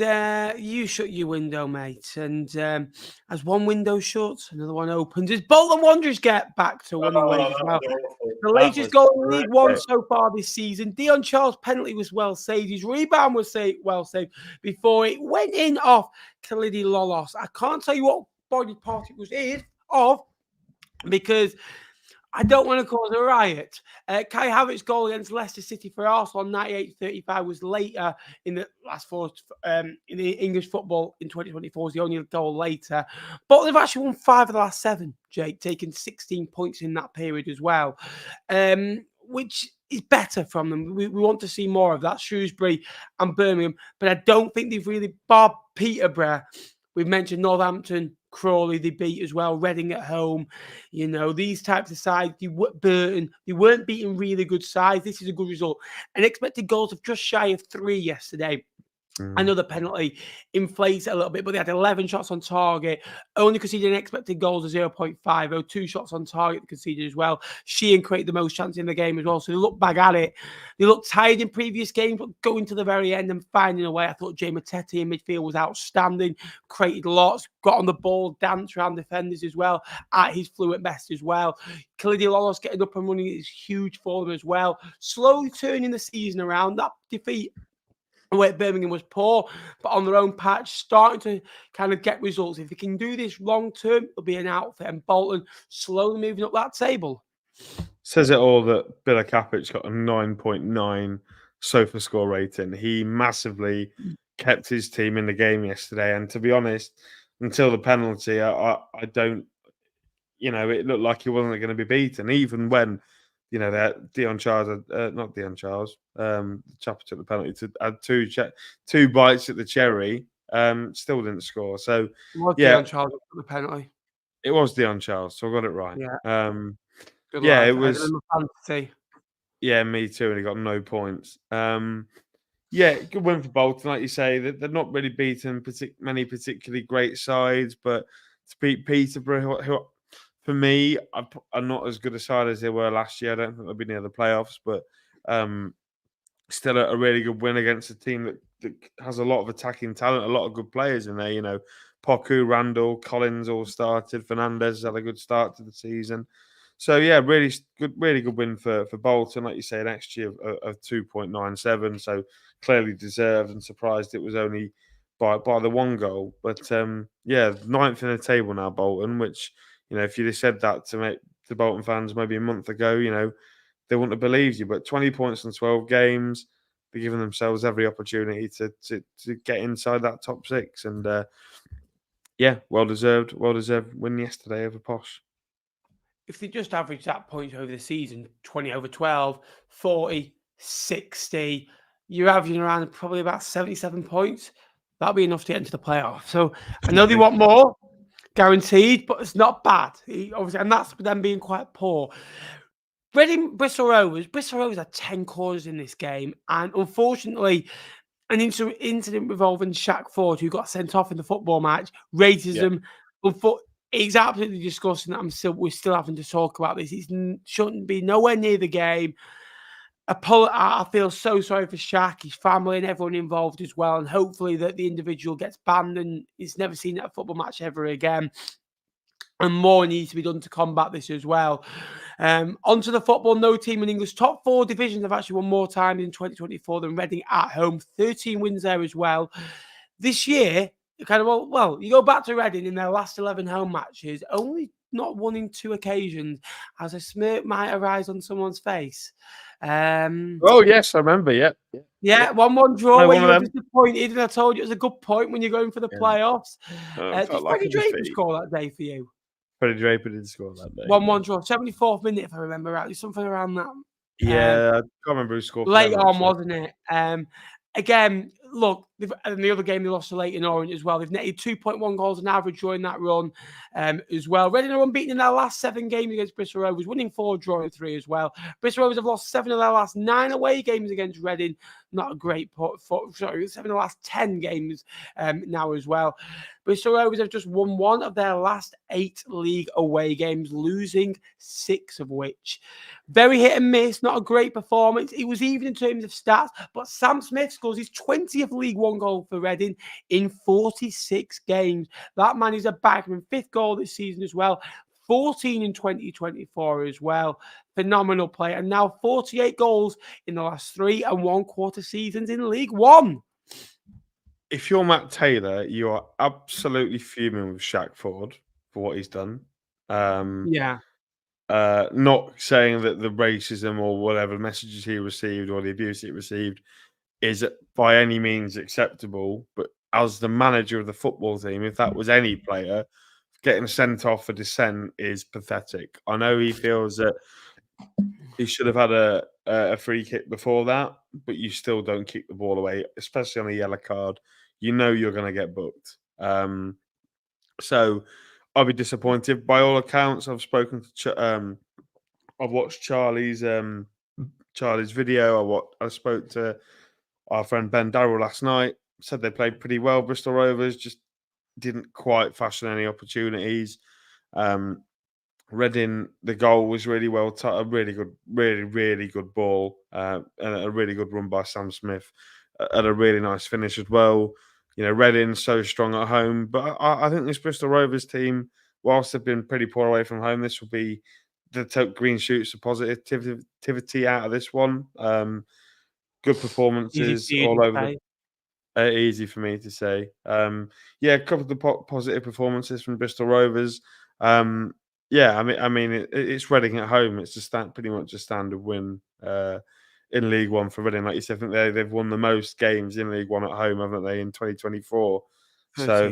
[SPEAKER 1] you shut your window, mate. And as one window shuts, another one opens. As Bolton Wanderers get back to winning ways as well. The latest goal in League One so far this season. Dion Charles' penalty was well saved. His rebound was well saved before it went in off Kalidi Lolos. I can't tell you what body part it was of, because I don't want to cause a riot. Kai Havertz's goal against Leicester City for Arsenal on 98-35 was later in the last 4 in the English football in 2024. Was the only goal later. But they've actually won 5 of the last 7, Jake, taking 16 points in that period as well, which is better from them. We want to see more of that. Shrewsbury and Birmingham, but I don't think they've really barred Peterborough. We've mentioned Northampton, Crawley, they beat as well. Reading at home, these types of sides. Burton, they weren't beating really good sides. This is a good result. And expected goals of just shy of 3 yesterday. Another penalty inflates it a little bit, but they had 11 shots on target, only conceded an expected goals of 0.50, 2 shots on target conceded as well. Sheehan created the most chances in the game as well, so they look back at it. They looked tired in previous games, but going to the very end and finding a way. I thought Jay Matete in midfield was outstanding, created lots, got on the ball, danced around defenders as well, at his fluent best as well. Kalidi Lolos getting up and running is huge for them as well. Slowly turning the season around. That defeat where Birmingham was poor, but on their own patch, starting to kind of get results. If they can do this long term, it'll be an outfit. And Bolton slowly moving up that table.
[SPEAKER 2] Says it all that Bila Kapic got a 9.9 sofa score rating. He massively kept his team in the game yesterday. And to be honest, until the penalty, I don't, it looked like he wasn't going to be beaten. Even when, that Dion Charles, not Dion Charles, the chap who took the penalty, had two bites at the cherry, still didn't score. So,
[SPEAKER 1] Dion Charles took the penalty.
[SPEAKER 2] It was Dion Charles, so I got it right.
[SPEAKER 1] Yeah.
[SPEAKER 2] It was.
[SPEAKER 1] Fantasy.
[SPEAKER 2] Yeah, me too, and he got no points. Good win for Bolton, like you say. They're not really beaten many particularly great sides, but to beat Peterborough, who For me, I'm not as good a side as they were last year. I don't think they'll be near the playoffs, but still a really good win against a team that has a lot of attacking talent, a lot of good players in there. You know, Poku, Randall, Collins all started. Fernandez had a good start to the season. So yeah, really good win for Bolton. Like you say, an XG of 2.97. So clearly deserved, and surprised it was only by the one goal. But yeah, 9th in the table now, Bolton. Which, you know, if you'd have said that to Bolton fans maybe a month ago, you know, they wouldn't have believed you. But 20 points in 12 games, they're giving themselves every opportunity to get inside that top 6. And yeah, well deserved win yesterday over Posh.
[SPEAKER 1] If they just average that points over the season, 20 over 12, 40, 60, you're averaging around probably about 77 points. That'll be enough to get into the playoff. So I know they want more, guaranteed, but it's not bad. Obviously, and that's them being quite poor. Reading, Bristol Rovers had 10 corners in this game. And unfortunately, an incident involving Shaq Ford, who got sent off in the football match, racism. It's absolutely disgusting that we're still having to talk about this. It shouldn't be nowhere near the game. I feel so sorry for Shaq, his family, and everyone involved as well. And hopefully that the individual gets banned and is never seen at a football match ever again. And more needs to be done to combat this as well. Onto the football, no team in England's top 4 divisions have actually won more times in 2024 than Reading at home. 13 wins there as well. This year, you go back to Reading in their last 11 home matches, only not won in 2 occasions, as a smirk might arise on someone's face.
[SPEAKER 2] Oh, yes, I remember, yeah.
[SPEAKER 1] 1-1 draw where you were disappointed, and I told you it was a good point when you're going for the playoffs. Did Freddie Draper score that day for you?
[SPEAKER 2] Freddie Draper did score that day.
[SPEAKER 1] 1-1 draw, 74th minute, if I remember rightly, something around that.
[SPEAKER 2] Yeah, I can't remember who scored.
[SPEAKER 1] Late on, wasn't it? Again, look, in the other game they lost to Leyton Orient as well. They've netted 2.1 goals on average during that run as well. Reading are unbeaten in their last 7 games against Bristol Rovers, winning 4, drawing 3 as well. Bristol Rovers have lost 7 of their last 9 away games against Reading. Not a great 7 of the last 10 games now as well. Bristol Rovers have just won 1 of their last 8 league away games, losing 6 of which. Very hit and miss, not a great performance. It was even in terms of stats, but Sam Smith scores his 20th League One goal for Reading in 46 games. That man is a bagman, 5th goal this season as well. 14 in 2024 as well. Phenomenal player. And now 48 goals in the last 3 1/4 seasons in League One.
[SPEAKER 2] If you're Matt Taylor, you are absolutely fuming with Shaq Ford for what he's done.
[SPEAKER 1] Yeah.
[SPEAKER 2] Not saying that the racism or whatever messages he received or the abuse he received is by any means acceptable, but as the manager of the football team, if that was any player, getting sent off for dissent is pathetic. I know he feels that he should have had a free kick before that, but you still don't kick the ball away, especially on a yellow card. You know you're going to get booked. So I'll be disappointed. By all accounts, I've spoken to I've watched Charlie's video. I spoke to our friend Ben Darrell last night. Said they played pretty well. Bristol Rovers just didn't quite fashion any opportunities. Reading, the goal was really well, a really good ball, and a really good run by Sam Smith, and a really nice finish as well. You know, Reading so strong at home, but I think this Bristol Rovers team, whilst they've been pretty poor away from home, this will be the green shoots of positivity out of this one. Good performances all over. Easy for me to say. Yeah, a couple of the positive performances from Bristol Rovers. Yeah, I mean, it's Reading at home. It's pretty much a standard win in League One for Reading. Like you said, I think they've won the most games in League One at home, haven't they, in 2024? So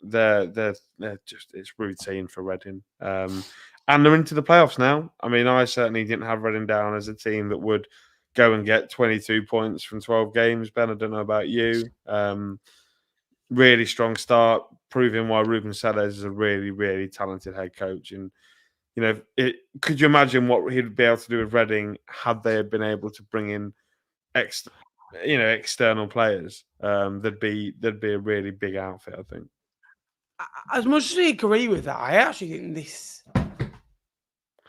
[SPEAKER 2] they're just, it's routine for Reading. And they're into the playoffs now. I mean, I certainly didn't have Reading down as a team that would go and get 22 points from 12 games. Ben, I don't know about you. Really strong start, proving why Ruben Sellers is a really, really talented head coach. And, you know, could you imagine what he'd be able to do with Reading had they been able to bring in external players? There'd be a really big outfit, I think.
[SPEAKER 1] As much as I agree with that, I actually think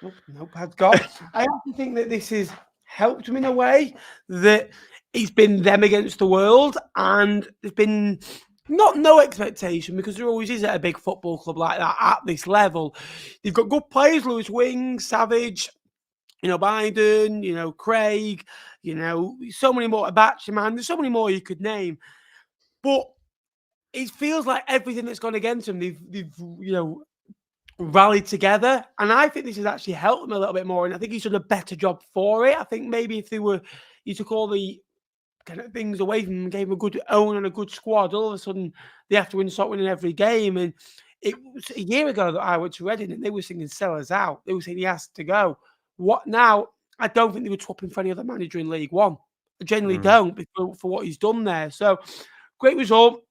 [SPEAKER 1] Nope, has gone. I actually think that this has helped him in a way that it's been them against the world, and there's been no expectation because there always is at a big football club like that at this level. They've got good players, Lewis Wing, Savage, Biden, Craig, so many more, Abacha, man. There's so many more you could name, but it feels like everything that's gone against them, they've rallied together, and I think this has actually helped them a little bit more, and I think he's done a better job for it. I think maybe if he took all the kind of things away from him and gave him a good own and a good squad, all of a sudden they have to start winning every game. And it was a year ago that I went to Reading and they were singing "Sell us out." They were saying he has to go. What now? I don't think they would swap him for any other manager in League One. I generally don't for what he's done there. So great result.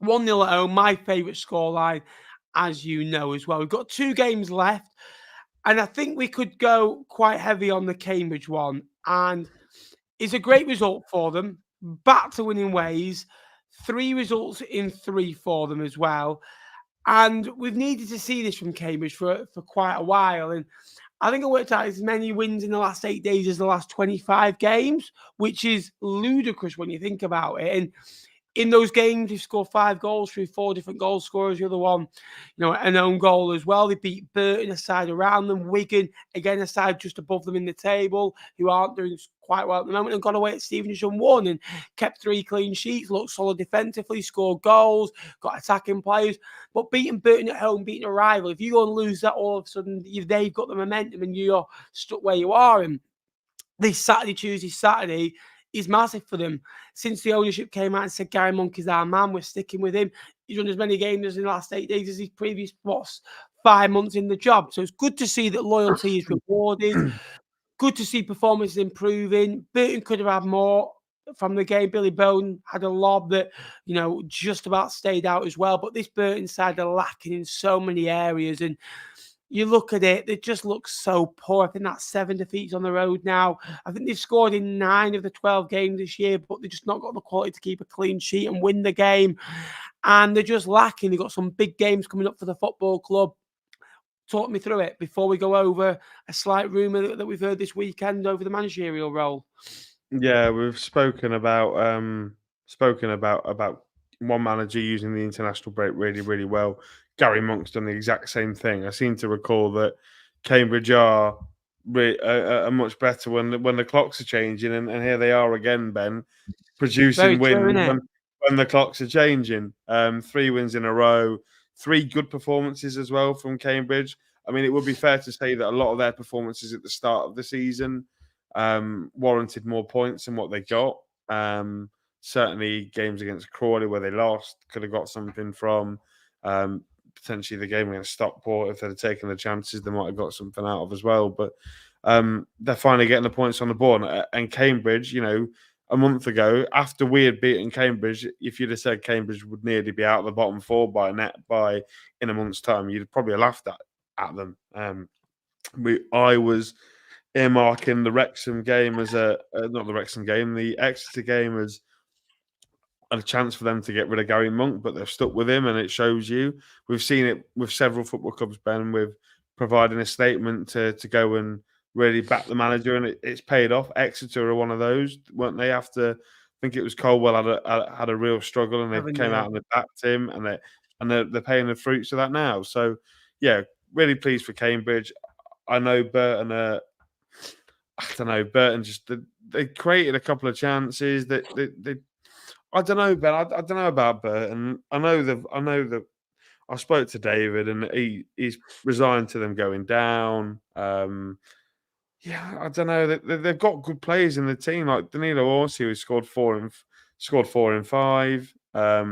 [SPEAKER 1] 1-0 at home, my favourite scoreline, as you know as well. We've got 2 games left, and I think we could go quite heavy on the Cambridge one. And it's a great result for them. Back to winning ways. 3 results in 3 for them as well. And we've needed to see this from Cambridge for quite a while. And I think I worked out as many wins in the last 8 days as the last 25 games, which is ludicrous when you think about it. And in those games, they've scored 5 goals through 4 different goal scorers. The other one, an own goal as well. They beat Burton, a side around them. Wigan, again, a side just above them in the table, who aren't doing quite well at the moment, and got away at Stevenage and won and kept 3 clean sheets, looked solid defensively, scored goals, got attacking players. But beating Burton at home, beating a rival, if you go and lose that, all of a sudden, they've got the momentum and you're stuck where you are. And this Tuesday, Saturday, is massive for them. Since the ownership came out and said Gary Monk is our man, we're sticking with him. He's won as many games in the last 8 days as his previous 5 months in the job. So it's good to see that loyalty is rewarded. Good to see performances improving. Burton could have had more from the game. Billy Bone had a lob that, just about stayed out as well. But this Burton side are lacking in so many areas. And you look at it, it just looks so poor. I think that's 7 defeats on the road now. I think they've scored in 9 of the 12 games this year, but they've just not got the quality to keep a clean sheet and win the game. And they're just lacking. They've got some big games coming up for the football club. Talk me through it before we go over a slight rumour that we've heard this weekend over the managerial role.
[SPEAKER 2] Yeah, we've spoken about one manager using the international break really, really well. Gary Monk's done the exact same thing. I seem to recall that Cambridge are much better when the clocks are changing, and here they are again, Ben, producing wins when the clocks are changing. 3 wins in a row, 3 good performances as well from Cambridge. I mean, it would be fair to say that a lot of their performances at the start of the season warranted more points than what they got. Certainly games against Crawley where they lost could have got something from. Potentially the game against Stockport, if they'd have taken the chances, they might have got something out of as well. But they're finally getting the points on the board. And Cambridge, a month ago, after we had beaten Cambridge, if you'd have said Cambridge would nearly be out of the bottom 4 in a month's time, you'd probably have laughed at them. I was earmarking the Wrexham game as not the Wrexham game, the Exeter game as a chance for them to get rid of Gary Monk, but they've stuck with him, and it shows you. We've seen it with several football clubs, Ben, with providing a statement to go and really back the manager, and it's paid off. Exeter are one of those, weren't they? After, I think it was Colwell had a real struggle, and they came out and they backed him, and they're paying the fruits of that now. So, yeah, really pleased for Cambridge. I know Burton. Burton just they created a couple of chances that they I don't know, Ben. I don't know about Burton. I know that I spoke to David, and he's resigned to them going down. Yeah, I don't know. They've got good players in the team, like Danilo Orsi, who scored 4 in 5. I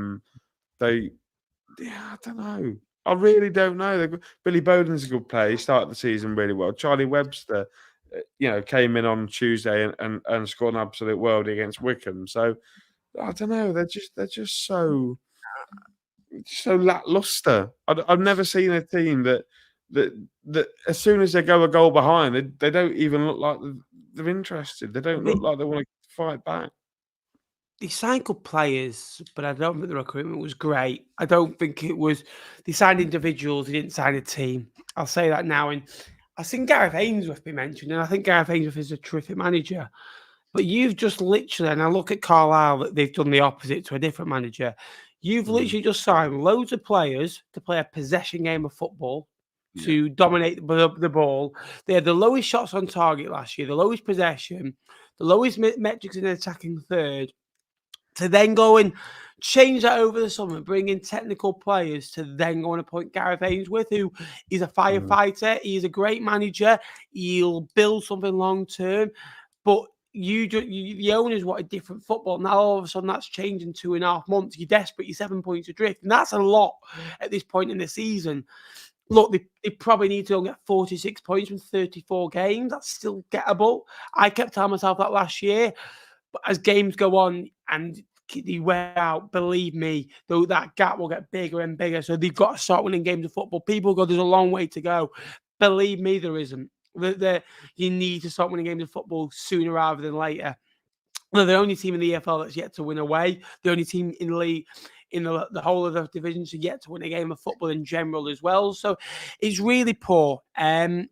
[SPEAKER 2] don't know. I really don't know. Billy Bowden's a good player. He started the season really well. Charlie Webster, came in on Tuesday and scored an absolute worldie against Wycombe. So I don't know. They're just so lackluster. I've never seen a team that as soon as they go a goal behind, they don't even look like they're interested. They don't look like they want to fight back.
[SPEAKER 1] They signed good players, but I don't think the recruitment was great. I don't think it was. They signed individuals. They didn't sign a team. I'll say that now. And I've seen Gareth Ainsworth be mentioned, and I think Gareth Ainsworth is a terrific manager. But you've just literally, and I look at Carlisle, that they've done the opposite to a different manager. You've literally just signed loads of players to play a possession game of football, to dominate the ball. They had the lowest shots on target last year, the lowest possession, the lowest metrics in attacking third. To then go and change that over the summer, bring in technical players to then go and appoint Gareth Ainsworth, who is a firefighter. He is a great manager. He'll build something long term. But the owners want a different football. Now all of a sudden that's changed in 2.5 months. You're desperate. You're 7 points adrift. And that's a lot at this point in the season. Look, they probably need to get 46 points from 34 games. That's still gettable. I kept telling myself that last year. But as games go on and they wear out, believe me, though that gap will get bigger and bigger. So they've got to start winning games of football. People go, there's a long way to go. Believe me, there isn't. You need to start winning games of football sooner rather than later. They're the only team in the EFL that's yet to win away. The only team in the league, in the whole of the divisions, are yet to win a game of football in general as well. So it's really poor. I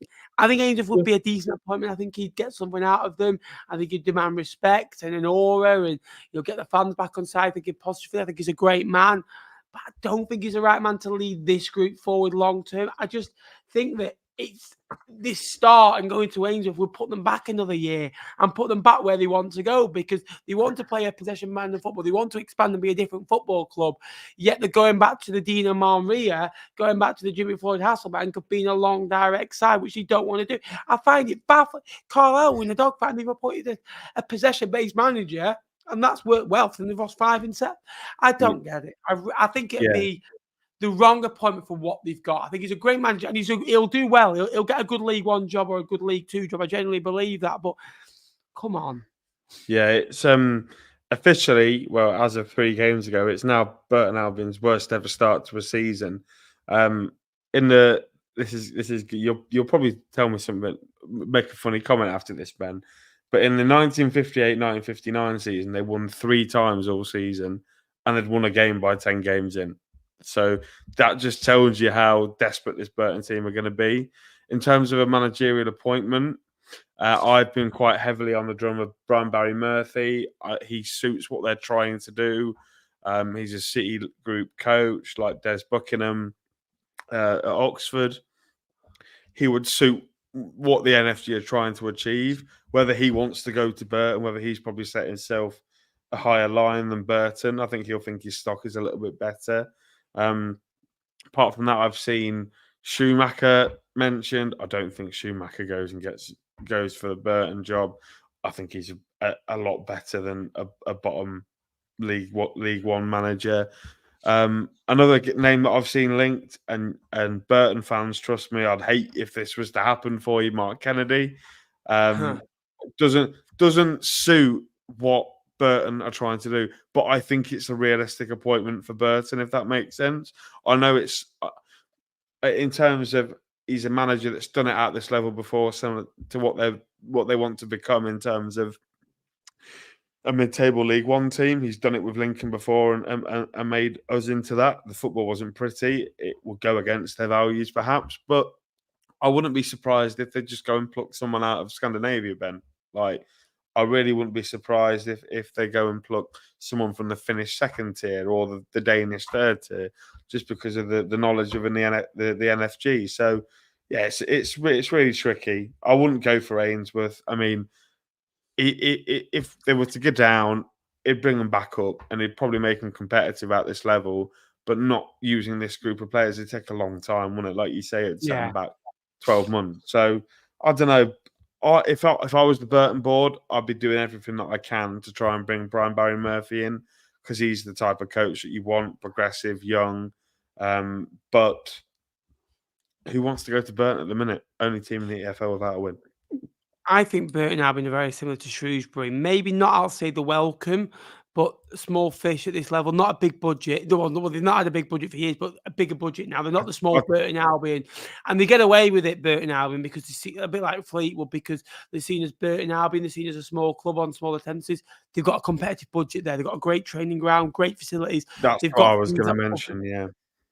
[SPEAKER 1] think Ainsworth would be a decent appointment. I think he'd get something out of them. I think he'd demand respect and an aura, and you'll get the fans back on side. I think he'd positively. I think he's a great man, but I don't think he's the right man to lead this group forward long term. I just think that it's this start and going to Ainsworth will put them back another year and put them back where they want to go, because they want to play a possession man of football. They want to expand and be a different football club. Yet they're going back to the Dino Maria, going back to the Jimmy Floyd Hasselbank of being a long direct side, which they don't want to do. I find it baffling. Carlisle in the dog fight, they've appointed a possession-based manager, and that's worked well for them. They've lost 5 in 7. I don't get it. I think it'd be the wrong appointment for what they've got. I think he's a great manager, and he'll do well. He'll get a good League One job or a good League Two job. I genuinely believe that. But come on.
[SPEAKER 2] Yeah, it's officially, well, as of 3 games ago, it's now Burton Albion's worst ever start to a season. You'll probably tell me something, make a funny comment after this, Ben. But in the 1958-1959 season, they won 3 times all season, and they'd won a game by 10 games in. So that just tells you how desperate this Burton team are going to be. In terms of a managerial appointment, I've been quite heavily on the drum of Brian Barry Murphy. He suits what they're trying to do. He's a City Group coach like Des Buckingham at Oxford. He would suit what the NFG are trying to achieve. Whether he wants to go to Burton, whether he's probably set himself a higher line than Burton, I think he'll think his stock is a little bit better. Apart from that, I've seen Schumacher mentioned. I don't think Schumacher goes for the Burton job. I think he's a lot better than a bottom League One manager. Another name that I've seen linked, and Burton fans, trust me, I'd hate if this was to happen for you, Mark Kennedy. Doesn't suit what Burton are trying to do, but I think it's a realistic appointment for Burton, if that makes sense. I know it's in terms of he's a manager that's done it at this level before, similar to what they want to become in terms of a mid-table League One team. He's done it with Lincoln before and made us into that. The football wasn't pretty. It will go against their values, perhaps, but I wouldn't be surprised if they just go and pluck someone out of Scandinavia, Ben. Like, I really wouldn't be surprised if they go and pluck someone from the Finnish second tier or the Danish third tier, just because of the knowledge of the NFG. So, yeah, it's really tricky. I wouldn't go for Ainsworth. I mean, if they were to go down, it'd bring them back up and it'd probably make them competitive at this level, but not using this group of players. It'd take a long time, wouldn't it? Like you say, it'd set them back 12 months. So, I don't know. If I was the Burton board, I'd be doing everything that I can to try and bring Brian Barry Murphy in, because he's the type of coach that you want, progressive, young. But who wants to go to Burton at the minute? Only team in the EFL without a win.
[SPEAKER 1] I think Burton Albion are very similar to Shrewsbury. Maybe not, I'll say, the welcome, but small fish at this level. Not a big budget. Well, they've not had a big budget for years, but a bigger budget now. They're not the small Burton Albion. And they get away with it, Burton Albion, because they see a bit like Fleetwood, because they're seen as Burton Albion, they're seen as a small club on small attendances. They've got a competitive budget there. They've got a great training ground, great facilities.
[SPEAKER 2] That's what I was going to mention, yeah.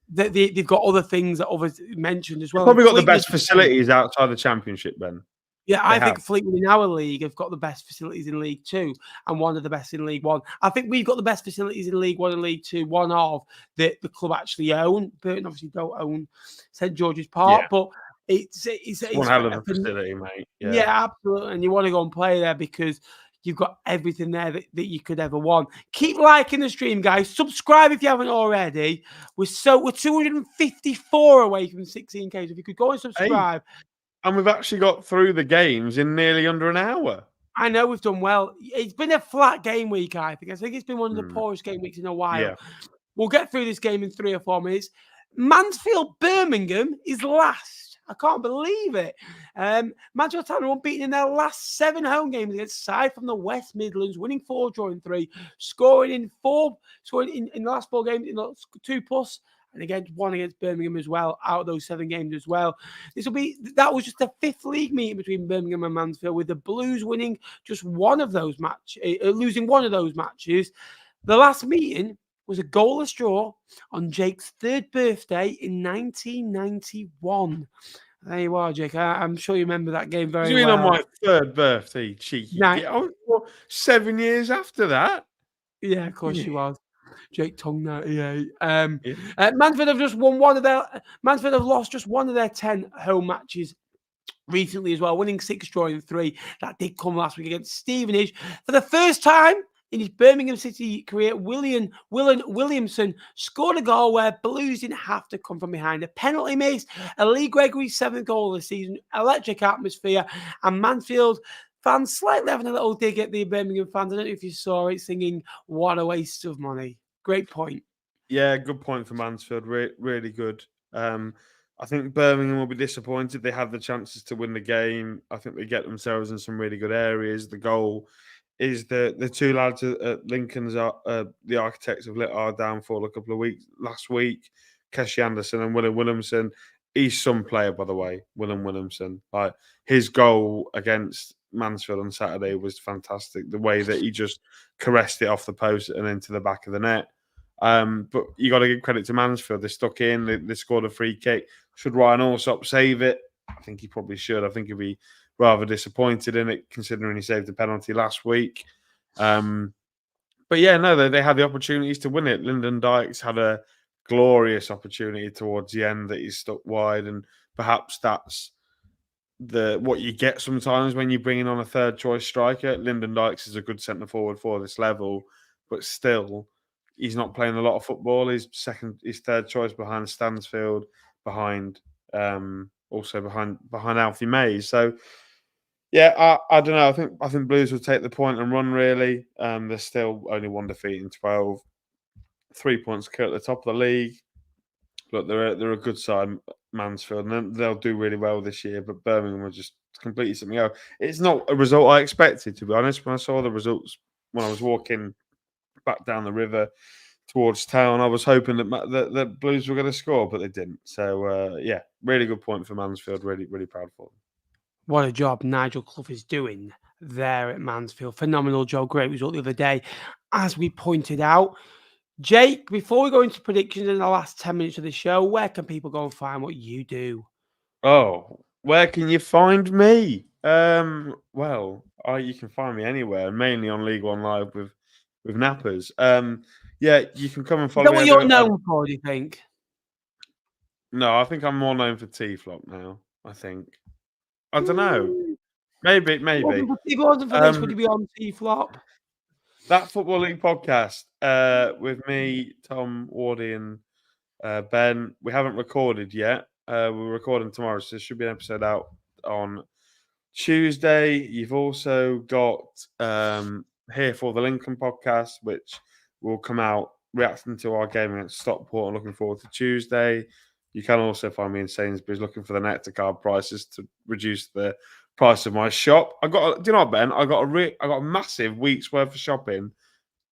[SPEAKER 1] they've got other things that others mentioned as well.
[SPEAKER 2] Probably got the
[SPEAKER 1] Fleetwood,
[SPEAKER 2] best facilities outside the Championship, Ben.
[SPEAKER 1] Yeah, I think Fleetwood in our league have got the best facilities in League Two and one of the best in League One. I think we've got the best facilities in League One and League Two. One of the club actually own. Burton obviously don't own St George's Park, but it's
[SPEAKER 2] one hell of a facility, mate.
[SPEAKER 1] Yeah, absolutely. And you want to go and play there because you've got everything there that you could ever want. Keep liking the stream, guys. Subscribe if you haven't already. We're 254 away from 16K. So if you could go and subscribe.
[SPEAKER 2] And we've actually got through the games in nearly under an hour.
[SPEAKER 1] I know we've done well. It's been a flat game week, I think. I think it's been one of the poorest game weeks in a while.
[SPEAKER 2] Yeah.
[SPEAKER 1] We'll get through this game in 3 or 4 minutes. Mansfield Birmingham is last. I can't believe it. Mansfield Town are unbeaten in their last 7 home games against side from the West Midlands, winning 4, drawing 3, scoring in the last 4 games, 2+. And again, 1 against Birmingham as well, out of those 7 games as well. That was just the 5th league meeting between Birmingham and Mansfield, with the Blues winning just one of those matches, losing one of those matches. The last meeting was a goalless draw on Jake's 3rd birthday in 1991. There you are, Jake. I'm sure you remember that game very well.
[SPEAKER 2] You mean on my 3rd birthday, cheeky? I was 7 years after that.
[SPEAKER 1] Yeah, of course you was. Jake Tong 98. Mansfield have just won Mansfield have lost just one of their 10 home matches recently as well, winning 6, drawing 3. That did come last week against Stevenage. For the first time in his Birmingham City career, William Williamson scored a goal where Blues didn't have to come from behind. A penalty miss, a Lee Gregory's 7th goal of the season, electric atmosphere, and Mansfield fans slightly having a little dig at the Birmingham fans. I don't know if you saw it, singing "What a waste of money." Great point.
[SPEAKER 2] Yeah, good point for Mansfield. Really good. I think Birmingham will be disappointed. They had the chances to win the game. I think they get themselves in some really good areas. The goal is the 2 lads at Lincoln's, the architects of lit our downfall last week. Keshi Anderson and William Williamson. He's some player, by the way, William Williamson. Like, his goal against Mansfield on Saturday was fantastic. The way that he just caressed it off the post and into the back of the net. But you got to give credit to Mansfield. They stuck in. They scored a free kick. Should Ryan Allsop save it? I think he probably should. I think he'd be rather disappointed in it, considering he saved the penalty last week. But yeah, no, they had the opportunities to win it. Lyndon Dykes had a glorious opportunity towards the end that he stuck wide, and perhaps that's what you get sometimes when you bring in on a 3rd choice striker. Lyndon Dykes is a good centre forward for this level, but still, he's not playing a lot of football. He's 3rd choice behind Stansfield, behind Alfie Mays. So yeah, I don't know. I think Blues will take the point and run. Really, they're still only 1 defeat in 12, 3 points clear at the top of the league. But they're a good side, Mansfield, and they'll do really well this year. But Birmingham will just completely something else. It's not a result I expected, to be honest. When I saw the results when I was walking back down the river towards town, I was hoping that Blues were going to score, but they didn't. So yeah, really good point for Mansfield. Really, really proud for them.
[SPEAKER 1] What a job Nigel Clough is doing there at Mansfield. Phenomenal job. Great result the other day, as we pointed out. Jake, before we go into predictions in the last 10 minutes of the show, where can people go and find what you do?
[SPEAKER 2] Oh, where can you find me? Well, you can find me anywhere, mainly on League One Live with Nappers. Yeah, you can come and follow me.
[SPEAKER 1] Is that what you're known for, do you think?
[SPEAKER 2] No, I think I'm more known for T-Flop now, I think. I don't know. Maybe.
[SPEAKER 1] If it wasn't for this, would you be on T-Flop?
[SPEAKER 2] That Football League podcast with me, Tom, Wardy, and Ben. We haven't recorded yet. We're recording tomorrow, so there should be an episode out on Tuesday. You've also got Here for the Lincoln podcast, which will come out reacting to our game against Stockport. I'm looking forward to Tuesday. You can also find me in Sainsbury's looking for the Nectar card prices to reduce the price of my shop. Do you know what, Ben? I got a massive week's worth of shopping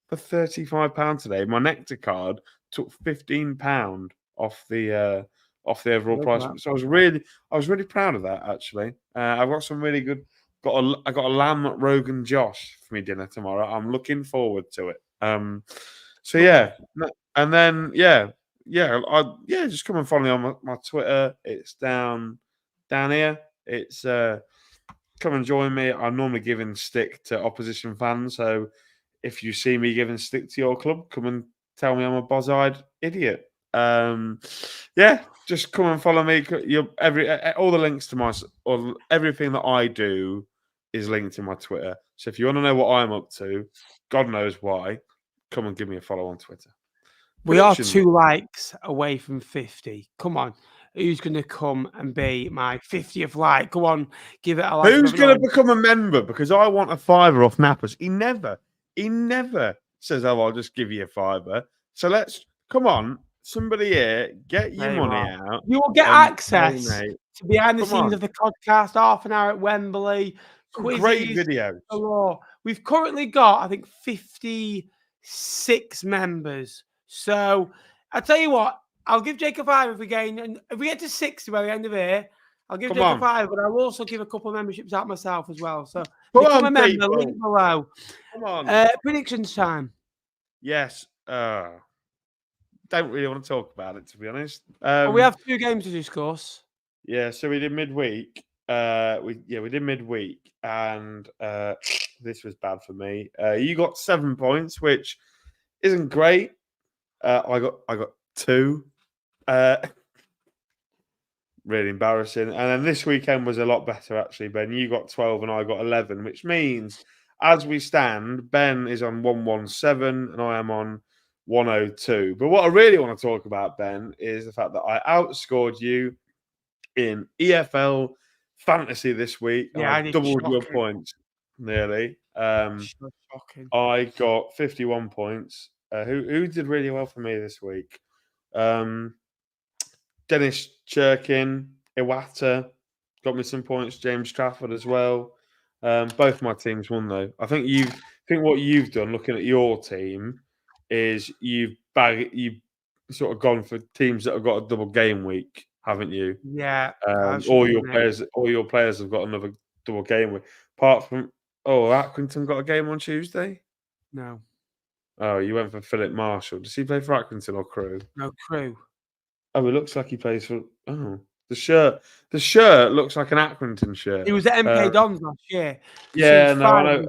[SPEAKER 2] for £35 today. My Nectar card took £15 off the overall price. So I was really proud of that, actually. I've got some really good. I got a lamb Rogan Josh for me dinner tomorrow. I'm looking forward to it. So yeah, and then yeah, just come and follow me on my Twitter. It's down here. It's come and join me. I'm normally giving stick to opposition fans, so if you see me giving stick to your club, come and tell me I'm a boz-eyed idiot. Just come and follow me. All the links to everything that I do is linked in my Twitter. So if you want to know what I'm up to, God knows why, come and give me a follow on Twitter.
[SPEAKER 1] We are 2 likes away from 50. Come on. Who's going to come and be my 50th like? Go on, give it a like.
[SPEAKER 2] Who's going to become a member? Because I want a £5 off Nappers. He never says, "Oh, I'll just give you a £5." So come on, somebody here, get your money out.
[SPEAKER 1] You will get access to behind the scenes of the podcast, half an hour at Wembley. Quizzes,
[SPEAKER 2] great videos.
[SPEAKER 1] We've currently got, I think, 56 members. So I'll tell you what, I'll give Jake a £5 if we gain, and if we get to 60 by the end of here, I'll give Jake a £5, but I'll also give a couple of memberships out myself as well. So become a member, link below.
[SPEAKER 2] Come on.
[SPEAKER 1] Predictions time.
[SPEAKER 2] Yes. Don't really want to talk about it, to be honest.
[SPEAKER 1] We have 2 games to discuss.
[SPEAKER 2] Yeah, so we did midweek. We did midweek, and this was bad for me. You got 7 points, which isn't great. I got 2. Really embarrassing. And then this weekend was a lot better, actually, Ben. You got 12 and I got 11, which means as we stand, Ben is on 117 and I am on 102. But what I really want to talk about, Ben, is the fact that I outscored you in EFL fantasy this week.
[SPEAKER 1] Yeah,
[SPEAKER 2] I doubled your points nearly. I got 51 points. Who did really well for me this week? Dennis Chirkin, Iwata got me some points. James Trafford as well. Both my teams won though. I think what you've done, looking at your team, is you've sort of gone for teams that have got a double game week, haven't you?
[SPEAKER 1] Yeah.
[SPEAKER 2] All your players have got another double game week. Apart from Accrington got a game on Tuesday.
[SPEAKER 1] No.
[SPEAKER 2] Oh, you went for Philip Marshall. Does he play for Accrington or Crewe?
[SPEAKER 1] No, Crewe.
[SPEAKER 2] Oh, it looks like he plays for. Oh, the shirt looks like an Accrington shirt.
[SPEAKER 1] He was at MK Dons last year.
[SPEAKER 2] Yeah, so I know.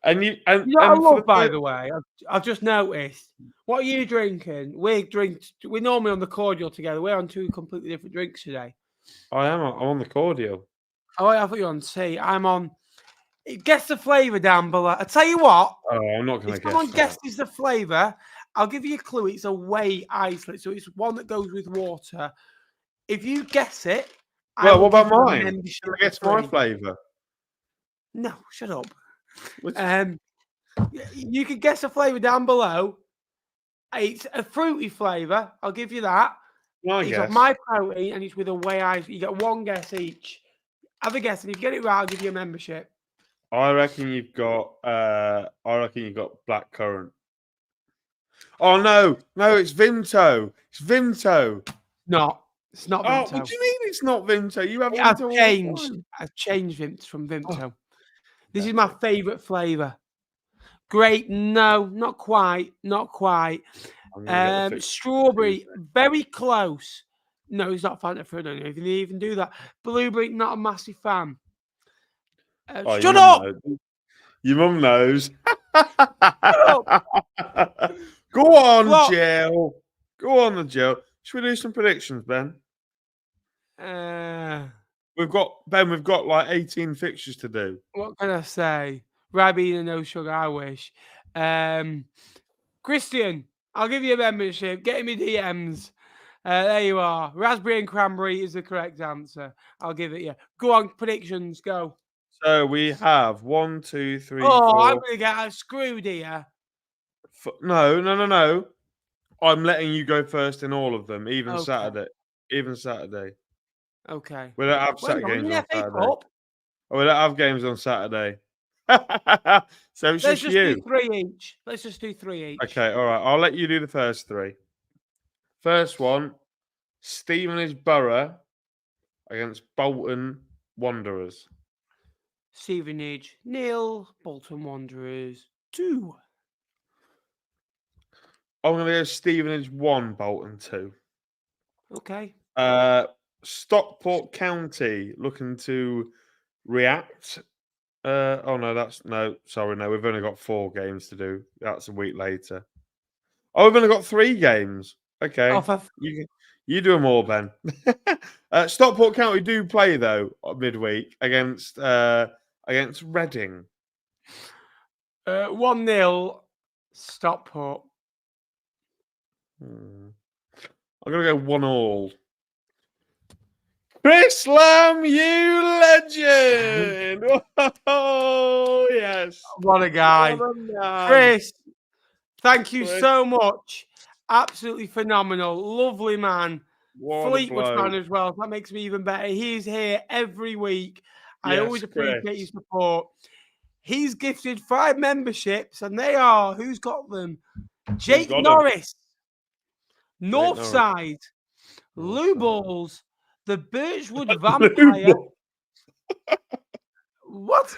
[SPEAKER 2] And you know
[SPEAKER 1] I love, by the way, I've just noticed. What are you drinking? We're normally on the cordial together. We're on 2 completely different drinks today.
[SPEAKER 2] I'm on the cordial.
[SPEAKER 1] Oh, I thought you were on tea. I'm on. Guess the flavour down below. I tell you what.
[SPEAKER 2] Oh, I'm not going to guess.
[SPEAKER 1] If someone guesses the flavour, I'll give you a clue. It's a whey isolate, so it's one that goes with water. If you guess it,
[SPEAKER 2] what about mine? Should I guess my flavour?
[SPEAKER 1] No, shut up. You can guess a flavour down below. It's a fruity flavour. I'll give you that. It's got my protein, and it's with a whey ice. You get 1 guess each. Have a guess, and if you get it right, I'll give you a membership.
[SPEAKER 2] I reckon you've got black currant. Oh no, it's Vimto. It's Vimto.
[SPEAKER 1] No, it's not Vimto.
[SPEAKER 2] Oh, what do you mean it's not Vimto? You have
[SPEAKER 1] Vimto. I've changed Vimto from Vimto. This is my favourite flavour. Great. No, not quite. Strawberry, very close. No, it's not Fanta Fruit. I don't know if you even do that. Blueberry, not a massive fan. Shut up!
[SPEAKER 2] Your mum knows.
[SPEAKER 1] Shut up!
[SPEAKER 2] Go on, Jill. Go on, Jill. Should we do some predictions, Ben? We've got like 18 fixtures to do.
[SPEAKER 1] What can I say? Rabbi and no sugar, I wish. Christian, I'll give you a membership. Get me DMs. There you are. Raspberry and cranberry is the correct answer. I'll give it you. Go on, predictions, go.
[SPEAKER 2] So we have 1, 2, 3.
[SPEAKER 1] Oh,
[SPEAKER 2] 4.
[SPEAKER 1] I'm going to get screwed here.
[SPEAKER 2] No. I'm letting you go first in all of them, even Saturday.
[SPEAKER 1] Okay.
[SPEAKER 2] We don't have Saturday games on Saturday. We don't have games on Saturday. So it's
[SPEAKER 1] Let's
[SPEAKER 2] just you.
[SPEAKER 1] Let's just do 3 each.
[SPEAKER 2] Okay, all right. I'll let you do the first 3. First one, Stevenage Borough against Bolton Wanderers.
[SPEAKER 1] Stevenage 0, Bolton Wanderers 2.
[SPEAKER 2] I'm going to go Stevenage 1, Bolton 2.
[SPEAKER 1] Okay.
[SPEAKER 2] Stockport County looking to react. No, we've only got 4 games to do. That's a week later. Oh, we've only got 3 games. Okay. You do them all, Ben. Stockport County do play, though, midweek against Reading.
[SPEAKER 1] 1-0 Stockport.
[SPEAKER 2] I'm going to go 1-1. Chris Lamb, you legend! Oh, yes.
[SPEAKER 1] What a guy.
[SPEAKER 2] What a man.
[SPEAKER 1] Chris, thank you so much. Absolutely phenomenal. Lovely man.
[SPEAKER 2] What
[SPEAKER 1] Fleetwood fan as well. That makes me even better. He's here every week. I always appreciate your support. He's gifted 5 memberships, and they are, who's got them? Jake Norris, Northside, Lou Balls, the Birchwood Vampire. What?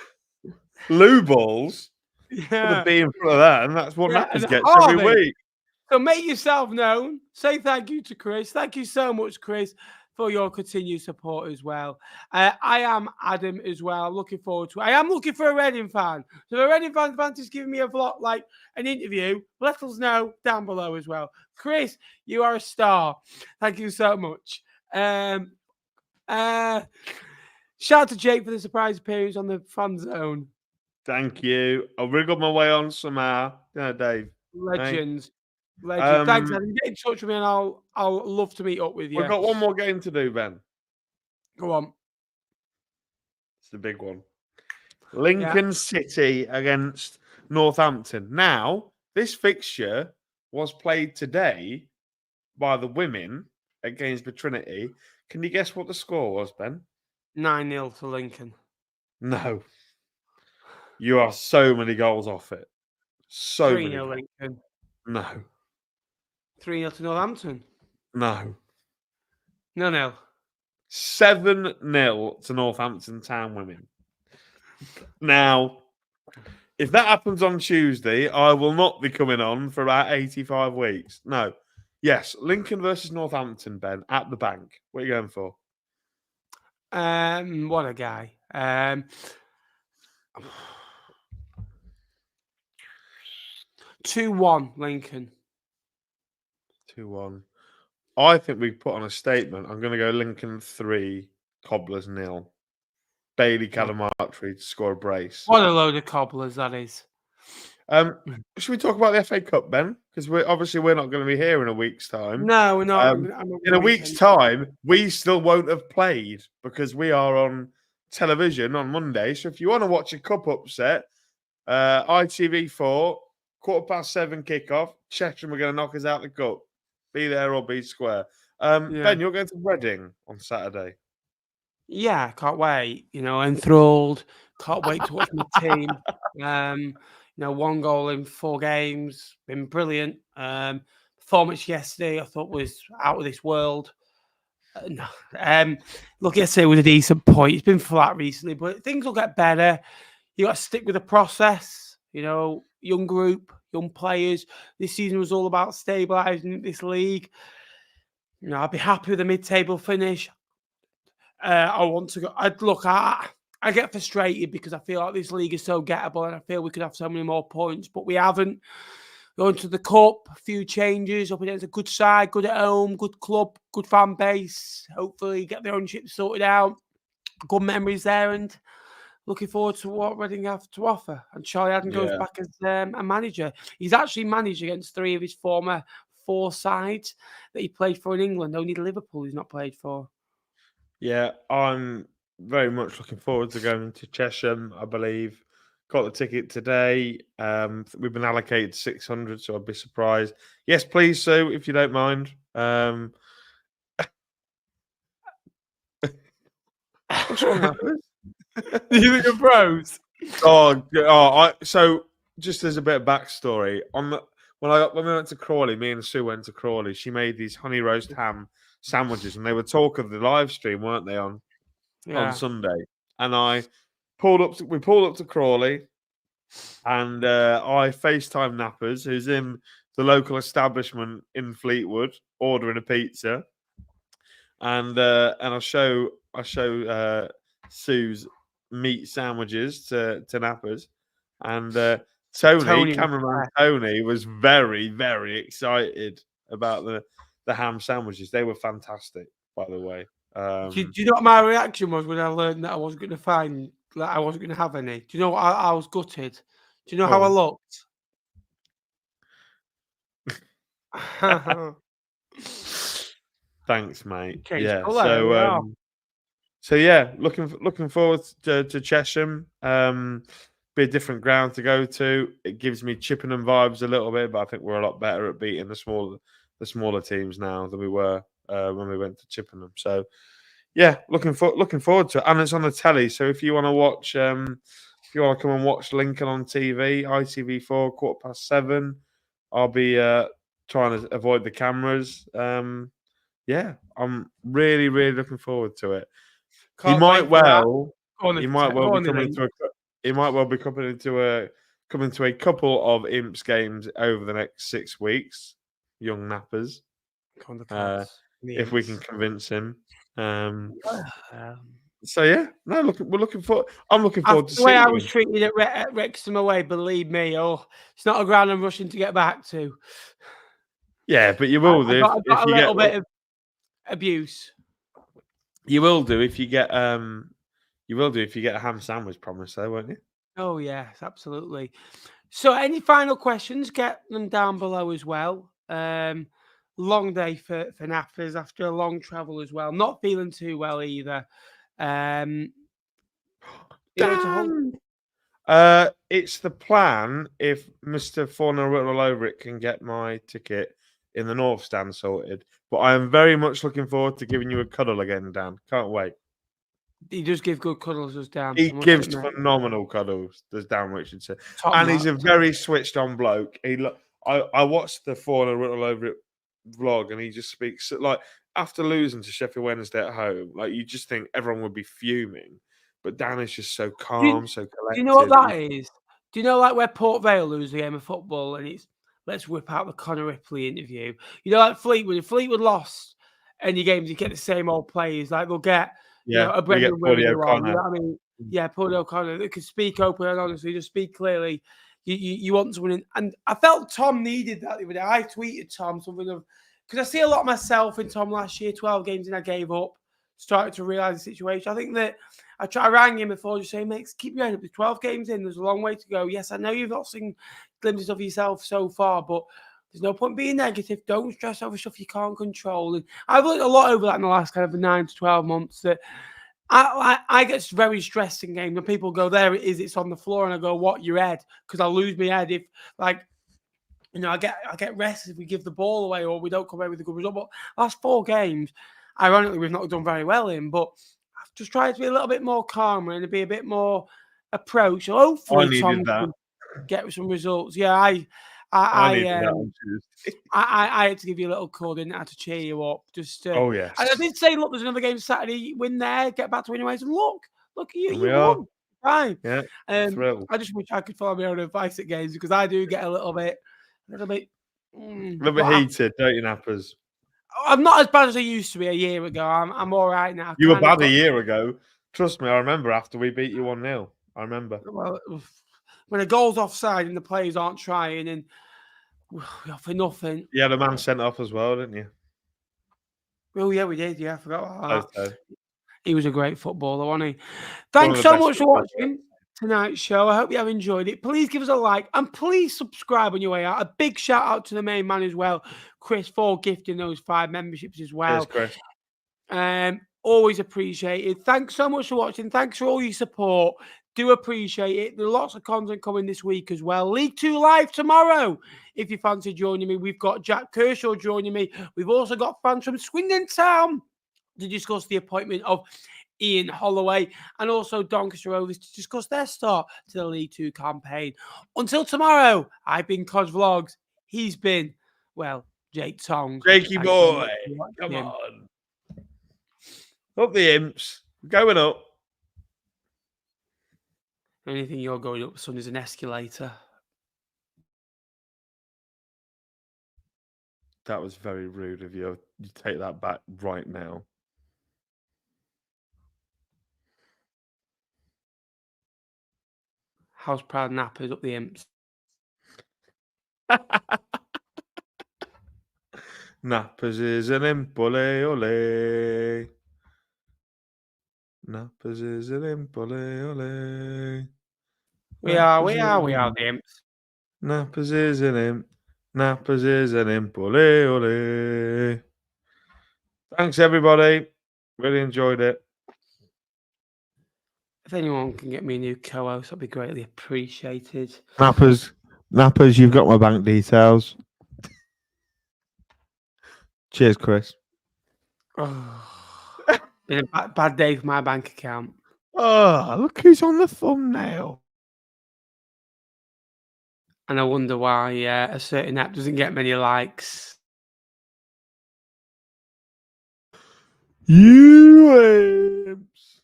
[SPEAKER 2] Lou Balls?
[SPEAKER 1] Yeah.
[SPEAKER 2] Put a B in front of that, and that's what Rappers gets every week.
[SPEAKER 1] So make yourself known. Say thank you to Chris. Thank you so much, Chris, for your continued support as well. I am Adam as well. I'm looking forward to it. I am looking for a Reading fan. So if a Reading fan fancies giving me a vlog, like an interview, let us know down below as well. Chris, you are a star. Thank you so much. Shout out to Jake for the surprise appearance on the fan zone.
[SPEAKER 2] Thank you. I'll wriggle my way on somehow. Yeah, Dave.
[SPEAKER 1] Legends. Legend. Thanks, Adam. Get in touch with me and I'll love to meet up with you.
[SPEAKER 2] We've got one more game to do, Ben.
[SPEAKER 1] Go on.
[SPEAKER 2] It's the big one. Lincoln City against Northampton. Now, this fixture was played today by the women against the Trinity. Can you guess what the score was, Ben?
[SPEAKER 1] 9-0 to Lincoln.
[SPEAKER 2] No. You are so many goals off it.
[SPEAKER 1] 3-0 Lincoln.
[SPEAKER 2] No.
[SPEAKER 1] 3-0 to Northampton.
[SPEAKER 2] No.
[SPEAKER 1] 0-0.
[SPEAKER 2] 7-0 to Northampton Town women. Now, if that happens on Tuesday, I will not be coming on for about 85 weeks. No. Yes, Lincoln versus Northampton, Ben, at the bank. What are you going for?
[SPEAKER 1] What a guy. 2-1 Lincoln.
[SPEAKER 2] 2-1. I think we put on a statement. I'm going to go Lincoln 3, Cobblers 0. Bailey Cadamartri to score a brace.
[SPEAKER 1] What a load of cobblers that is.
[SPEAKER 2] Should we talk about the FA Cup, Ben? Because we're not going to be here in a week's time.
[SPEAKER 1] No, we're not.
[SPEAKER 2] In a week's time, we still won't have played because we are on television on Monday. So if you want to watch a cup upset, ITV4, 7:15 kickoff. Cheshire are going to knock us out the cup. Be there or be square. Ben, you're going to Reading on Saturday.
[SPEAKER 1] Yeah, can't wait. Enthralled. Can't wait to watch my team. 1 goal in 4 games. Been brilliant. Performance yesterday I thought was out of this world. Look, yesterday was a decent point. It's been flat recently, but things will get better. You got to stick with the process. Young group, young players. This season was all about stabilising this league. I'll be happy with a mid-table finish. I want to go. I get frustrated because I feel like this league is so gettable and I feel we could have so many more points, but we haven't. Going to the cup, a few changes, up against a good side, good at home, good club, good fan base. Hopefully get the ownership sorted out. Good memories there and looking forward to what Reading have to offer. And Charlie Adam goes back as a manager. He's actually managed against 3 of his former 4 sides that he played for in England. Only Liverpool he's not played for.
[SPEAKER 2] Yeah, I'm very much looking forward to going to Cheshire, I believe. Got the ticket today. We've been allocated 600, so I'd be surprised. Yes, please, Sue, if you don't mind. What's wrong with
[SPEAKER 1] You think of pros?
[SPEAKER 2] So just as a bit of backstory, when we went to Crawley, me and Sue went to Crawley. She made these honey roast ham sandwiches, and they were talk of the live stream, weren't they, on Sunday? And we pulled up to Crawley, and I FaceTime Nappers, who's in the local establishment in Fleetwood, ordering a pizza, and I'll show Sue's meat sandwiches to Nappers, and
[SPEAKER 1] Tony was
[SPEAKER 2] cameraman
[SPEAKER 1] there.
[SPEAKER 2] Tony, was very, very excited about the ham sandwiches. They were fantastic, by the way.
[SPEAKER 1] Do you know what my reaction was when I learned that I wasn't going to find, that I wasn't going to have any? Do you know what? I was gutted. Do you know how I looked?
[SPEAKER 2] Thanks, mate.
[SPEAKER 1] Okay,
[SPEAKER 2] Yeah.
[SPEAKER 1] so there we are.
[SPEAKER 2] So yeah, looking forward to Chesham. Be a different ground to go to. It gives me Chippenham vibes a little bit, but I think we're a lot better at beating the smaller teams now than we were when we went to Chippenham. So yeah, looking forward to it. And it's on the telly. So if you want to watch, if you want to come and watch Lincoln on TV, ITV4, 7:15, I'll be trying to avoid the cameras. Yeah, I'm really, really looking forward to it. He might well be coming into a couple of Imps games over the next 6 weeks. Young Nappers, if we can convince him. So yeah, no, we're looking forward. I'm looking forward to
[SPEAKER 1] the way
[SPEAKER 2] seeing
[SPEAKER 1] I was treated at Wrexham away. Believe me, it's not a ground I'm rushing to get back to.
[SPEAKER 2] Yeah, but you will do
[SPEAKER 1] I got a little bit of abuse.
[SPEAKER 2] You will do if you get a ham sandwich promise, though, won't you?
[SPEAKER 1] Oh yes, absolutely. So, any final questions? Get them down below as well. Long day for Nappers after a long travel as well. Not feeling too well either.
[SPEAKER 2] It's the plan if Mr. 4-0 all over it can get my ticket in the North Stand sorted. But I am very much looking forward to giving you a cuddle again, Dan. Can't wait.
[SPEAKER 1] He does give good cuddles, does Dan.
[SPEAKER 2] He gives phenomenal cuddles, does Dan Richardson. And he's a very switched on bloke. I watched the 4-0 all over it vlog, and he just speaks like after losing to Sheffield Wednesday at home, like you just think everyone would be fuming. But Dan is just so calm, so collected.
[SPEAKER 1] Do you know what that is? Do you know like where Port Vale lose the game of football and it's let's whip out the Conor Ripley interview? You know, like Fleetwood. If Fleetwood lost any games, you get the same old players. Like they'll get a Brendan O'Connor. You know what I mean? Yeah, Paul O'Connor. They can speak openly and honestly, just speak clearly. You want someone, and I felt Tom needed that the other day. I tweeted Tom something of because I see a lot of myself in Tom last year. 12 games and I gave up. Started to realise the situation. I think that I rang him before just saying, mate, keep your head up. There's 12 games in. There's a long way to go. Yes, I know you've not seen glimpses of yourself so far, but there's no point being negative. Don't stress over stuff you can't control. And I've learned a lot over that in the last kind of 9 to 12 months that I get very stressed in games when people go, there it is, it's on the floor. And I go, what, your head? Because I'll lose my head if, like, you know, I get rested if we give the ball away or we don't come away with a good result. But last 4 games, ironically, we've not done very well in, but I've just tried to be a little bit more calmer and to be a bit more approach. So hopefully, Tom can get some results. Yeah, I had to give you a little call, didn't I, to cheer you up. Just
[SPEAKER 2] oh yes.
[SPEAKER 1] And I did say, look, there's another game Saturday. Win there, get back to winning ways, and look at you, you won. Fine.
[SPEAKER 2] Yeah.
[SPEAKER 1] I just wish I could follow my own advice at games because I do get a little bit
[SPEAKER 2] heated, don't you, Nappers?
[SPEAKER 1] I'm not as bad as I used to be a year ago. I'm all right now.
[SPEAKER 2] You were bad a year ago. Trust me, I remember after we beat you 1-0. I remember.
[SPEAKER 1] Well, when a goal's offside and the players aren't trying and for nothing.
[SPEAKER 2] You had a man sent off as well, didn't you?
[SPEAKER 1] Oh, yeah, we did. Yeah, I forgot about that.
[SPEAKER 2] Okay.
[SPEAKER 1] He was a great footballer, wasn't he? Thanks so much for watching tonight's show. I hope you have enjoyed it. Please give us a like and please subscribe on your way out. A big shout out to the main man as well, Chris, for gifting those 5 memberships as well.
[SPEAKER 2] Cheers, Chris.
[SPEAKER 1] Always appreciated. Thanks so much for watching. Thanks for all your support. Do appreciate it. There's lots of content coming this week as well. League 2 live tomorrow. If you fancy joining me, we've got Jack Kershaw joining me. We've also got fans from Swindon Town to discuss the appointment of Ian Holloway and also Doncaster Rovers to discuss their start to the League 2 campaign. Until tomorrow, I've been Cos Vlogs. He's been, well, Jake Tong.
[SPEAKER 2] Jakey boy, come on. Up the Imps. Going up.
[SPEAKER 1] Anything you're going up, son, is an escalator.
[SPEAKER 2] That was very rude of you. You take that back right now.
[SPEAKER 1] House proud nappers up the imps.
[SPEAKER 2] Nappers is an imp, ole ole. Nappers is an imp, ole ole.
[SPEAKER 1] We are
[SPEAKER 2] Nappers is an
[SPEAKER 1] the imps.
[SPEAKER 2] Nappers is an imp. Nappers is an imp, ole ole. Thanks, everybody. Really enjoyed it.
[SPEAKER 1] If anyone can get me a new co-host, that'd be greatly appreciated.
[SPEAKER 2] Nappers, you've got my bank details. Cheers, Chris.
[SPEAKER 1] Oh, been a bad day for my bank account.
[SPEAKER 2] Oh, look who's on the thumbnail.
[SPEAKER 1] And I wonder why a certain app doesn't get many likes.
[SPEAKER 2] You imps.